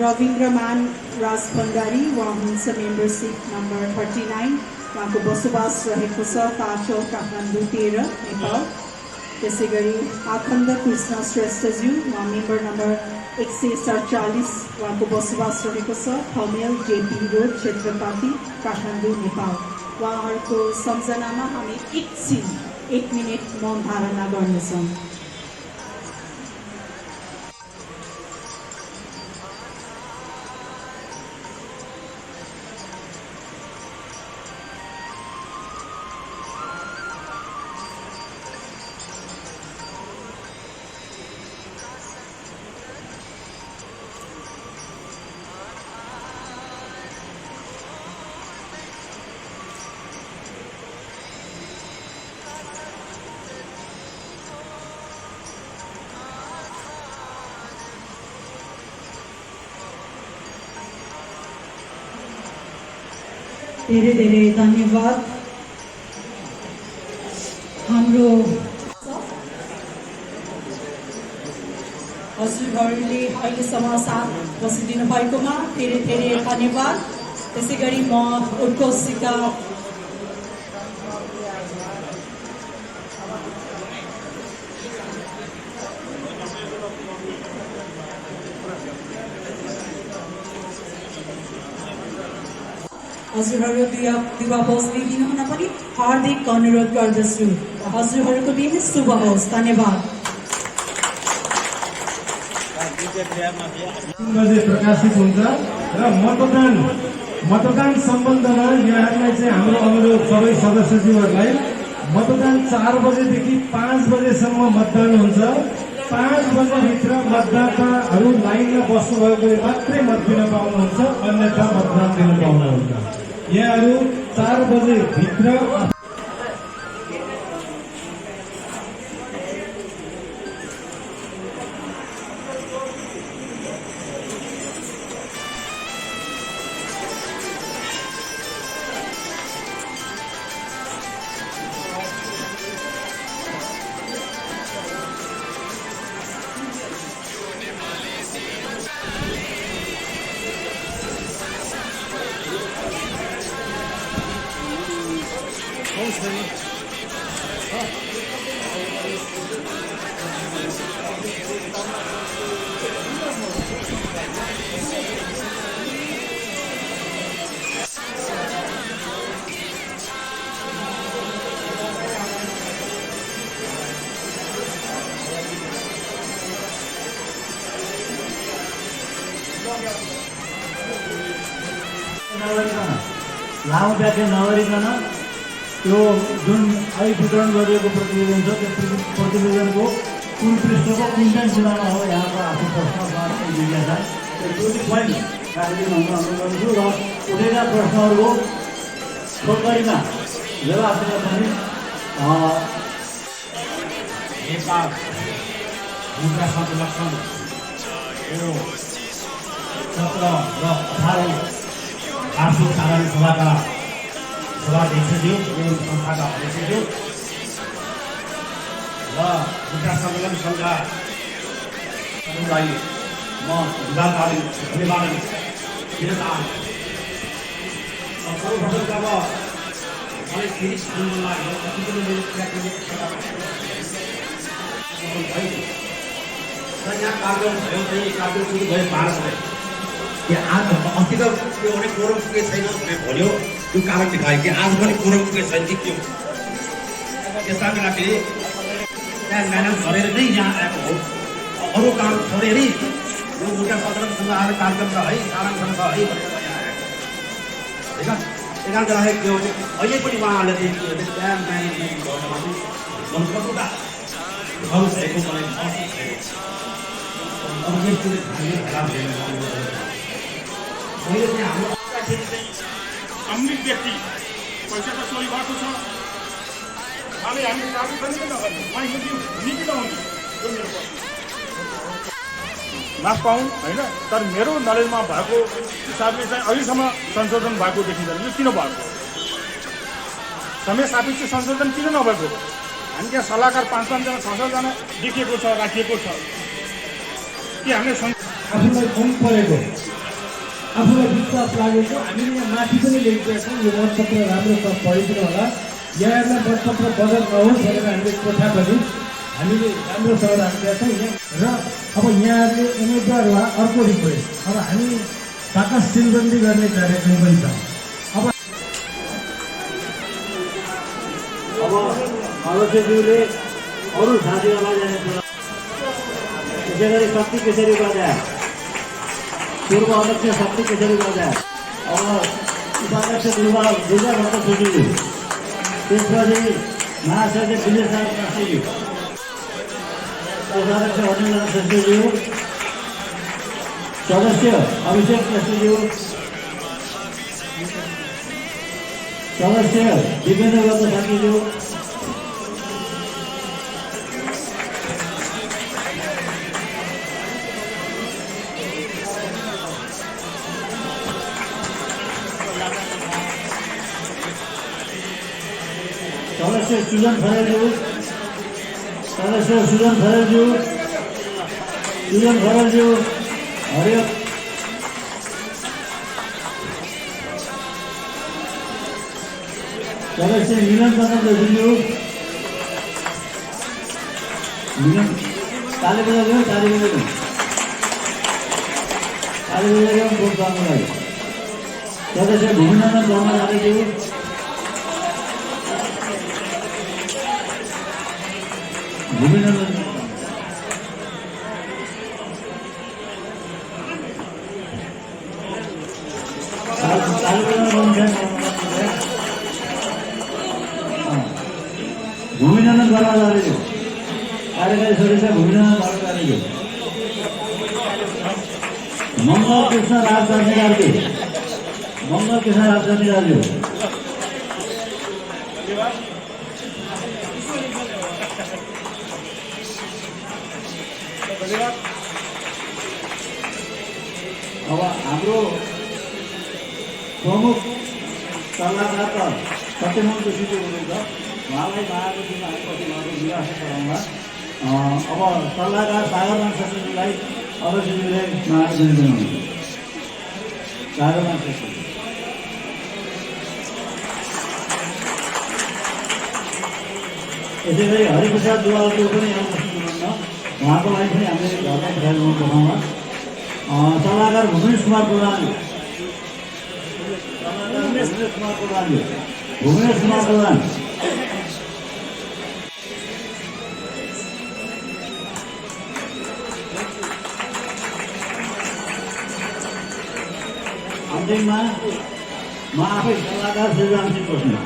रविन्द्रमान राज भण्डारी उहाँ हुनुहुन्छ मेम्बरसिप नम्बर 39 उहाँको बसोबास रहेको छ पाचौँ काठमाडौँ 13 नेपाल। त्यसै गरी आखण्ड कृष्ण श्रेष्ठज्यू उहाँ मेम्बर नम्बर 147 उहाँको बसोबास रहेको छ थमेल जेपी रोड क्षेत्रपाती काठमाडौँ नेपाल। उहाँहरूको सम्झनामा हामी एकछिन 1 मिनट मौन धारणा गर्नेछौँ। धेरै धेरै धन्यवाद। हाम्रो हजुरहरूले अहिलेसम्म साथ बसिदिनु भएकोमा धेरै धेरै धन्यवाद। त्यसै गरी म उद्घोषिका हजुरहरू दिवापोज लिइदिनुहुन पनि हार्दिक अनुरोध गर्दछु। हजुरहरूको दिन शुभ होस्। धन्यवाद। 3 बजे प्रकाशित हुन्छ र मतदान सम्बन्धमा यहाँहरूलाई चाहिँ हाम्रो अनुरोध सबै सदस्यज्यूहरूलाई मतदान 4 बजेदेखि 5 बजेसम्म मतदान हुन्छ। 5 बजेभित्र मतदाताहरू लाइनमा बस्नुभएकोले मात्रै मत दिन पाउनुहुन्छ, अन्यथा मतदान दिन पाउनुहुन्छ। यहाँहरू 4 बजेभित्र लामो व्याख्या नगरिकन त्यो जुन अहिले वितरण गरिएको प्रतिवेदन छ त्यो प्रतिवेदनको कुन पृष्ठको कुन कुरामा हो यहाँको आफ्नो प्रश्न जिज्ञासा त्यो पोइन्ट राखिदिनु अनुरोध गर्छु र उठेका प्रश्नहरूको छोटकरीमा जवाफ दिन पनि नेपाल मुद्रा संरक्षण 17 र 18 आर्थिक साधारण सभाका सभाध्यक्षज्यू एवं संस्थाका अध्यक्षज्यू र मुद्रा सङ्कलन सङ्घका म विभागकालीन अभिवादन दिन चाहन्छु। सर्वप्रथम त अब मलाई फेरि सुन्नु लाग्यो कति पनि मेरो यहाँ कार्यक्रम भयो चाहिँ कार्यक्रम सुरु भयो 12 बजे आज अस्ति त त्यो भने कोरम पुगेको छैन भने भन्यो त्यो कारण देखायो कि आज पनि कोरम पुगेको छैन कि के त्यसका लागि त्यहाँ म्यानेज गरेर नै यहाँ आएको हो। अरू काम छोडेर यो मुद्दा सदनसँग आएर कार्यक्रम छ है सारांश छ है भनेर एकान्त राखेको थियो भने अहिले पनि उहाँहरूले चाहिँ त्यहाँ म्यानेजमेन्ट गर्नमा चाहिँ मनपर्दा अरू भएको मलाई महसुस छैन। अब यस्तो खराब मैले चाहिँ हाम्रो अमृत व्यक्ति पैसा त चोरी भएको छ खालि हामी कार्य पनि नगर्ने नीति नहुने नपाउँ होइन। तर मेरो नलेजमा भएको हिसाबले चाहिँ अहिलेसम्म संशोधन भएको देखिँदैन। यो किन भएको? समय सापेक्ष संशोधन किन नभएको? हामी त्यहाँ सल्लाहकार 5-5 जना 6-6 जना देखिएको छ, राखिएको छ कि हामीले आफूलाई मन परेको, आफूलाई विश्वास लागेको हामीले यहाँ माथि पनि लेखिदिएका छौँ। यो मतपत्र राम्रो छ, पढिदिनु होला। यहाँहरूलाई मतपत्र बदल नहोस् भनेर हामीले कोठा पनि हामीले राम्रोसँग राखेका छौँ यहाँ। र अब यहाँहरूले उम्मेदवार वा अर्को रिक्वेस्ट, अब हामी बाकस सिलबन्दी गर्ने कार्यक्रम पनि छ। अब अध्यक्षज्यूले अरू साथीहरूलाई जाने कुरा त्यसै गरी शक्ति केसरी बजार, पूर्व अध्यक्ष शक्ति केसरी बजार, अब उपाध्यक्ष दुर्गा भट्ट छेत्रीज्यू, त्यसपछि महासचिव विजयसार काशीज्यू, उपाध्यक्ष अनिल श्रेष्ठज्यू, सदस्य अभिषेक श्रेष्ठज्यू, सदस्य दिपेन्द्र दत्त साकीज्यू, सदस्य सुजन खरेलज्यू, सदस्य सुजन खरेलज्यू, हरियो सदस्य मिलन चन्द्र जोशीज्यू, मिलन ताली बजाइदिउँ भोट गर्नुलाई। सदस्य भूमिनन्दन ब्रह्मचारीज्यू, भूमिनन्दन भूमिनन्दन कर्मचारीज्यू, कार्यकारी सदस्य भूमिनन्दन कर्मचारीज्यू, मङ्गल कृष्ण राजधानीज्यू, अब हाम्रो प्रमुख सल्लाहकार त सत्यमोहन जोशीज्यू हुनुहुन्छ। उहाँलाई मायाको दिन हामी पछि उहाँको विवाह गराउँला। अब सल्लाहकार सागरमान श्रेष्ठज्यूलाई अध्यक्षज्यूले मायाको दिन दिनुहुन्छ। सागरमान श्रेष्ठज्यू, यसै गरी हरिप्रसाद दुवालको पनि यहाँ उपस्थित हुनुहुन्न। उहाँको लागि पनि हामीले घरमा पठाइदिनु पठाउँला। सल्लाहकार भुवनेश कुमार प्रधानज्यू, भुवनेश कुमार प्रधान, अन्तिममा म आफै सल्लाहकार शिवरामसिंह बस्ने।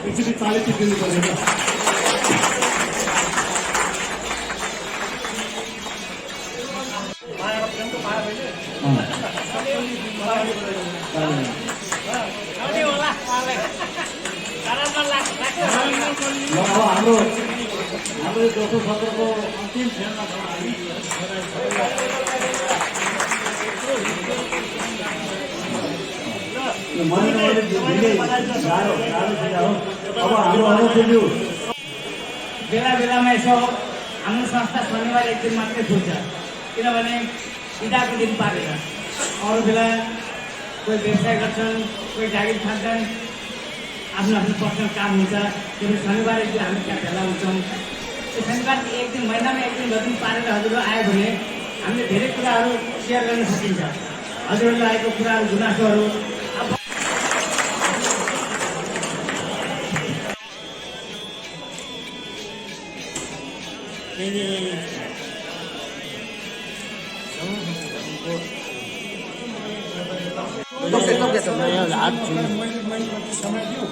एकचोटि ताली टिपिदिनु पऱ्यो। हाम्रो दोस्रो सत्रको अन्तिम खेलमा छौँ हामी। अब हाम्रो अध्यक्षज्यू बेला बेलामा यसो हाम्रो संस्था शनिबार एक दिन मात्रै खुल्छ, किनभने बिदाको दिन पारेर। अरू बेला कोही व्यवसाय गर्छन्, कोही जागिर थाल्छन्, आफ्नो आफ्नो पर्सनल काम हुन्छ। त्यसरी शनिबार एक दिन हामी त्यहाँ भेला हुन्छौँ। त्यो शनिबार एक दिन, महिनामा एक दिन दिन पारेर हजुरहरू आयो भने हामीले धेरै कुराहरू सेयर गर्न सकिन्छ। हजुरहरूले आएको कुराहरू, गुनासोहरू समय दियो।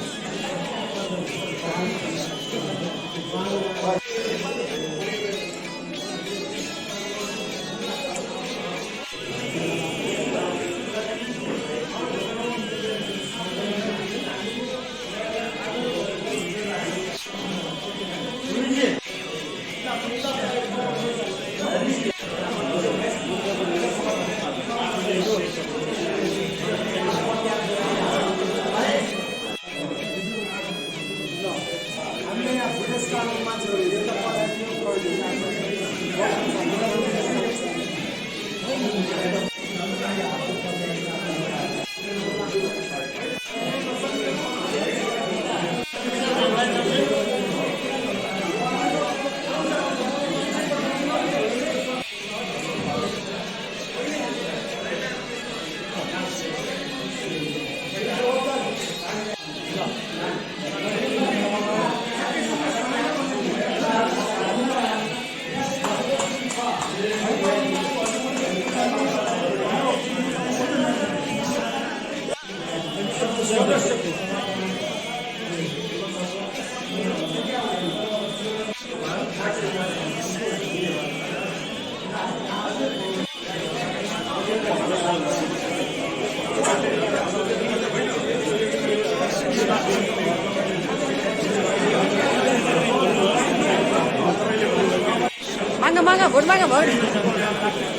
मागा भोट मागा भोट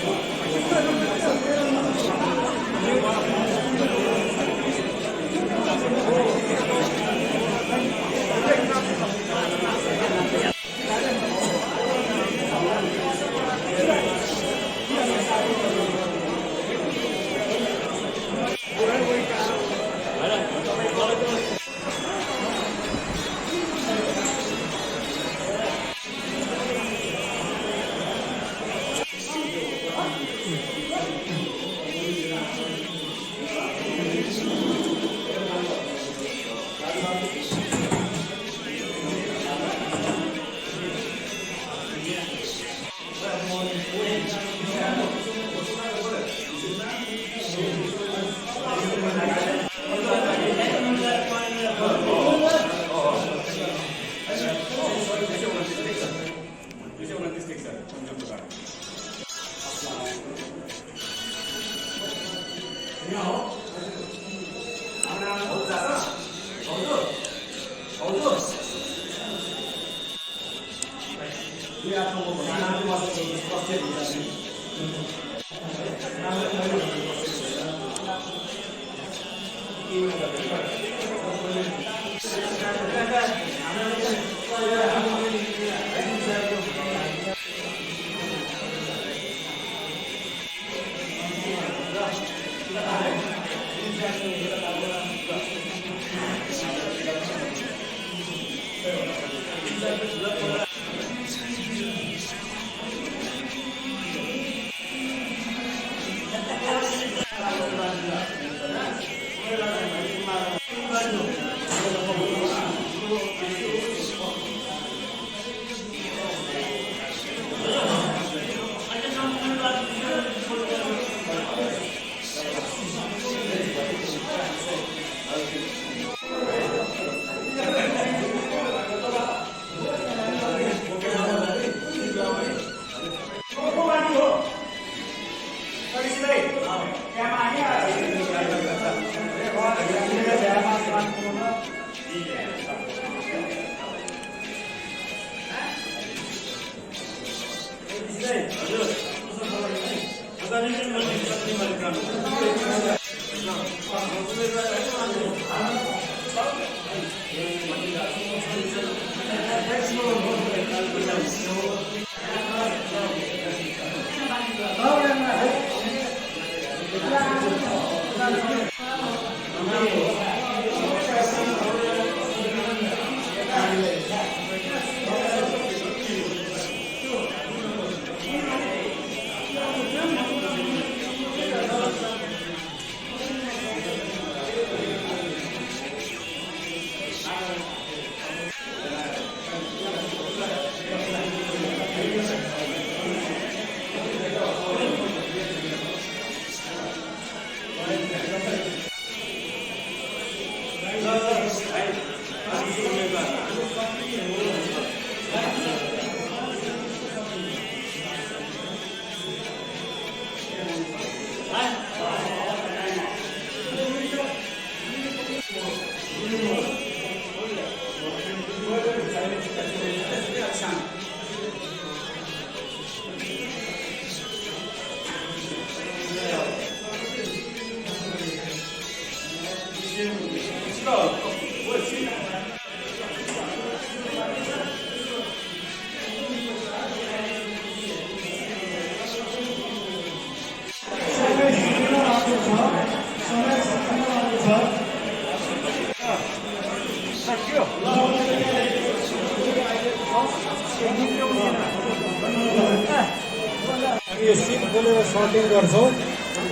यो सिट खोलेर सर्टिङ गर्छौँ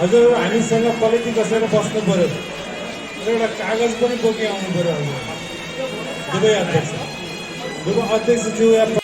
हजुर हामीसँग पलेटी कसेर बस्नु पर्यो र एउटा कागज पनि बोकी आउनु पर्यो हजुर दुवै अध्यक्षज्यू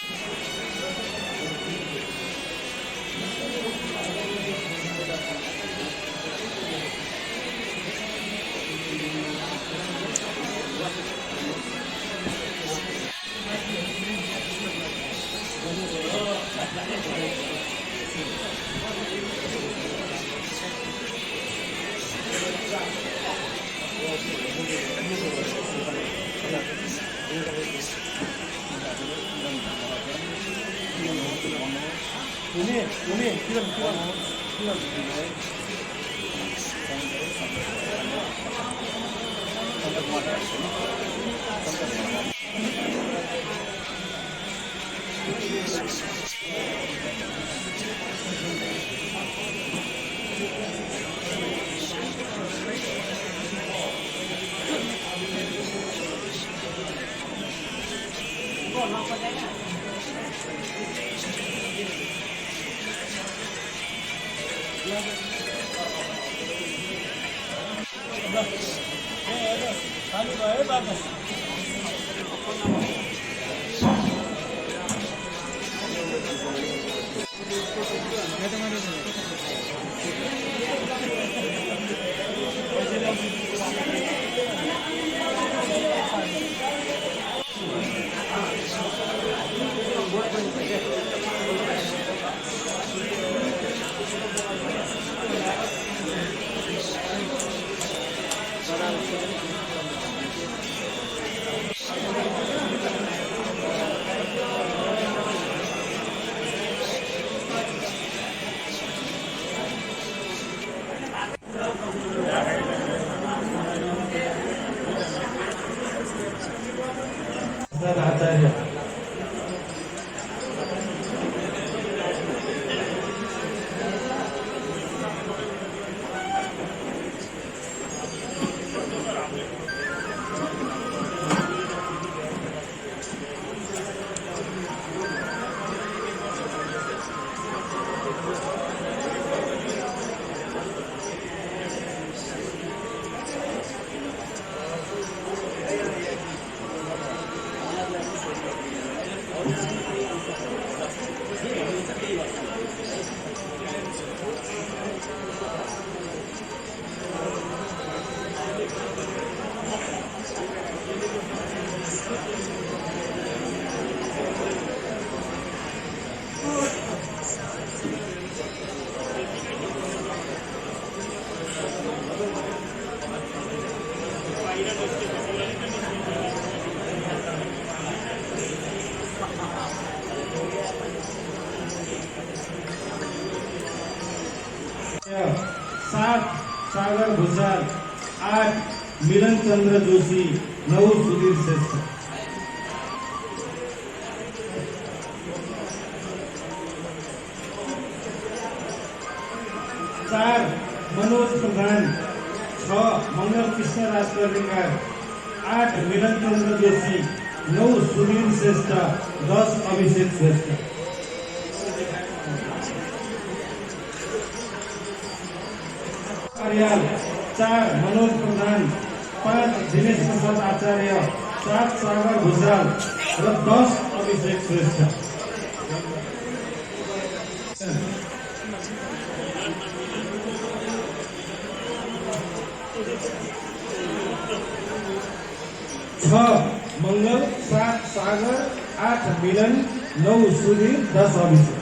आचार्य सात सागर भुसाल, 8 मिलन चंद्र जोशी, 9 सुधीर श्रेष्ठ। 4 मनोज प्रधान, 6 मंगल कृष्ण राजकर्णिकार, 8 मिलन चंद्र जोशी, 9 सुधीर श्रेष्ठ, 10 अभिषेक श्रेष्ठ। कार्याल 4 मनोज प्रधान, 5 दिनेश प्रसाद आचार्य, 7 सागर भुसाल र 10 अभिषेक श्रेष्ठ। मंगल, 7 सागर, 8 मिलन, 9 सुधीर, 10 अभिषेक।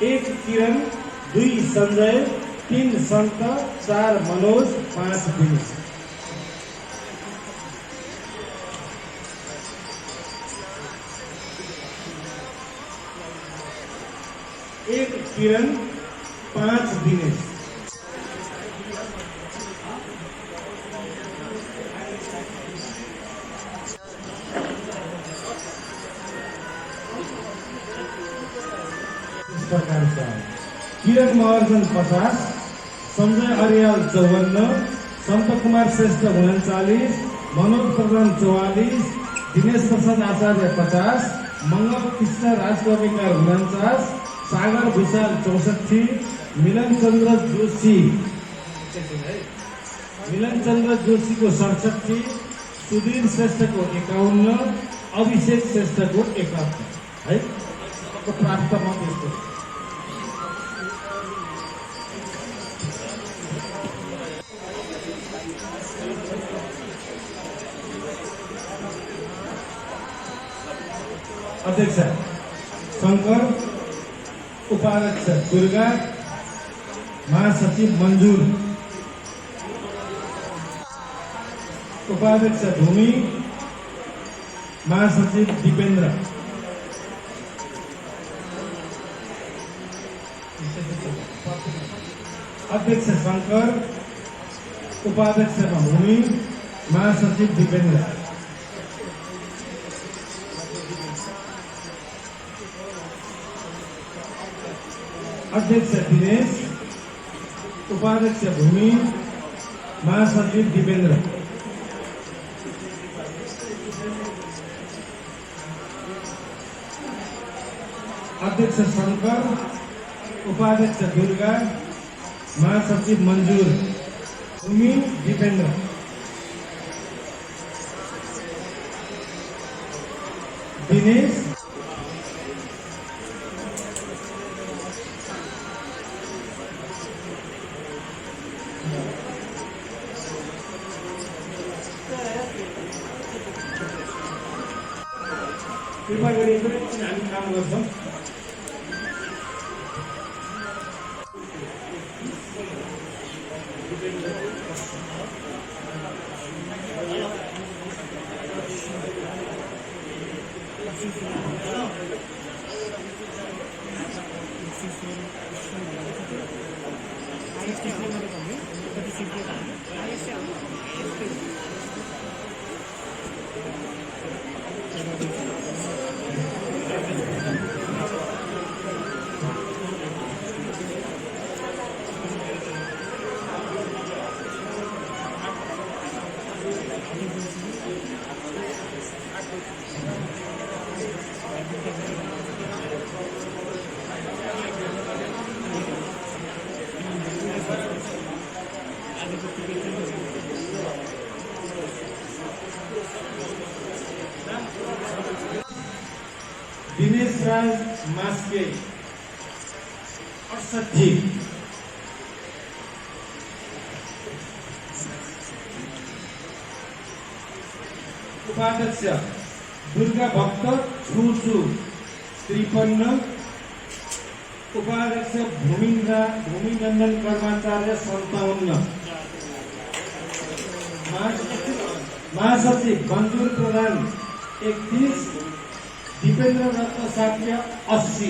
एक किरण, 2 संजय, 3 संत, 4 मनोज, 5 दिनेश। एक किरण, 5 दिनेश। प्रकार से किरण महर्जन 50, संजय अरियाल 54, संत कुमार श्रेष्ठ 39, मनोज प्रधान 44, दिनेश प्रसाद आचार्य 50, मंगल कृष्ण राजकर्णिकार 49, सागर भुसाल 64, मिलन चंद्र जोशी को 67, सुधीर श्रेष्ठ को 51, अभिषेक श्रेष्ठ को 71 है तो प्राप्त मत यस्तो। अध्यक्ष शंकर, उपाध्यक्ष दुर्गा, महासचिव मंजूर, उपाध्यक्ष भूमि, महासचिव दीपेन्द्र। अध्यक्ष शंकर, उपाध्यक्ष भूमि, महासचिव दीपेन्द्र। अध्यक्ष दिनेश, उपाध्यक्ष भूमि, महासचिव दीपेन्द्र। अध्यक्ष शंकर, उपाध्यक्ष दुर्गा, महासचिव मंजूर, भूमि दीपेन्द्र। दिनेश, कृपा गरी एकैछिन हामी काम गर्छौँ। दिनेश राज मास्के 68। उपाध्यक्ष दुर्गा भक्त छुचु 53। उपाध्यक्ष भूमिनन्दन कर्माचार्य 57। महासचिव मंजूर प्रधान 31। दीपेन्द्र रत्न साक्य 80।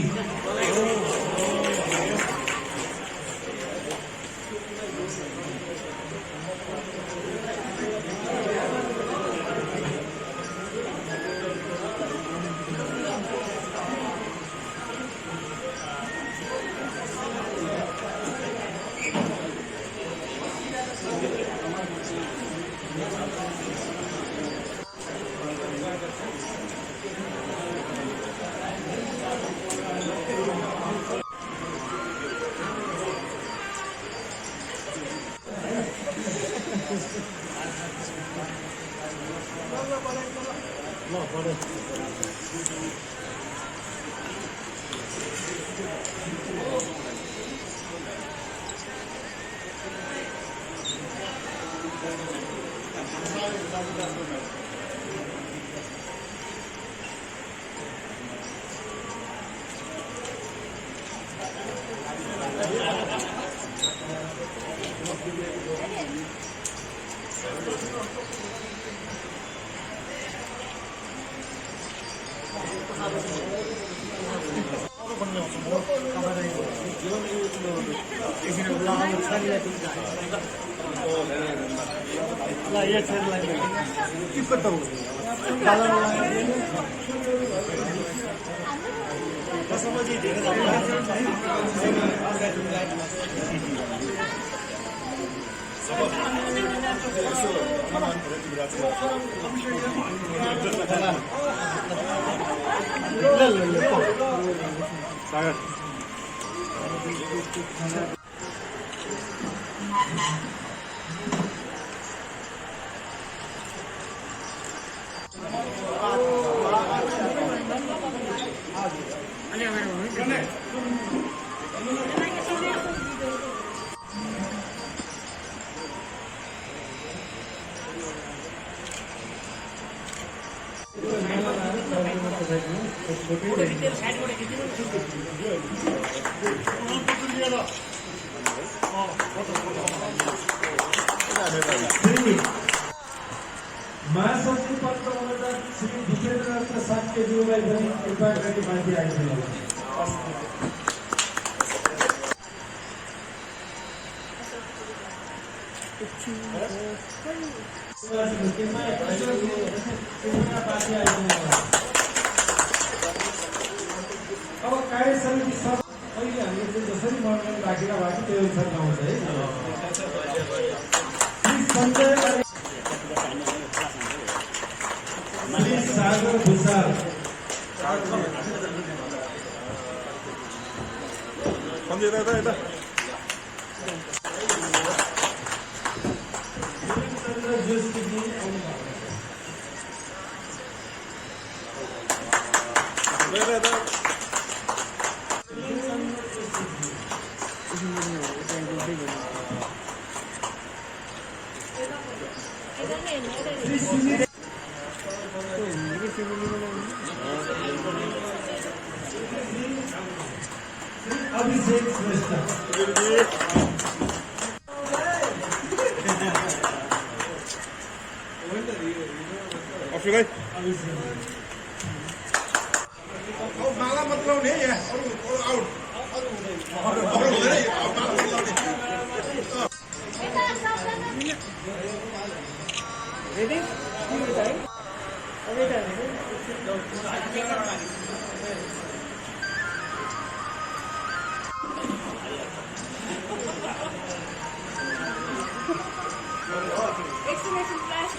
महासचिव पदका उम्मेद्वार श्री भूपेन्द्र दत्त साक्यज्यूलाई पनि कृपा गरी माथि आइदिनु होला। अब कार्य समिति सब अहिले हामीले जसरी मनोनयन राखेर भएको त्यो अनुसार गाउँछ है। सागर भूषाल अभिषेक श्रेष्ठ माला मतलब नहीं है आउट Excellent flash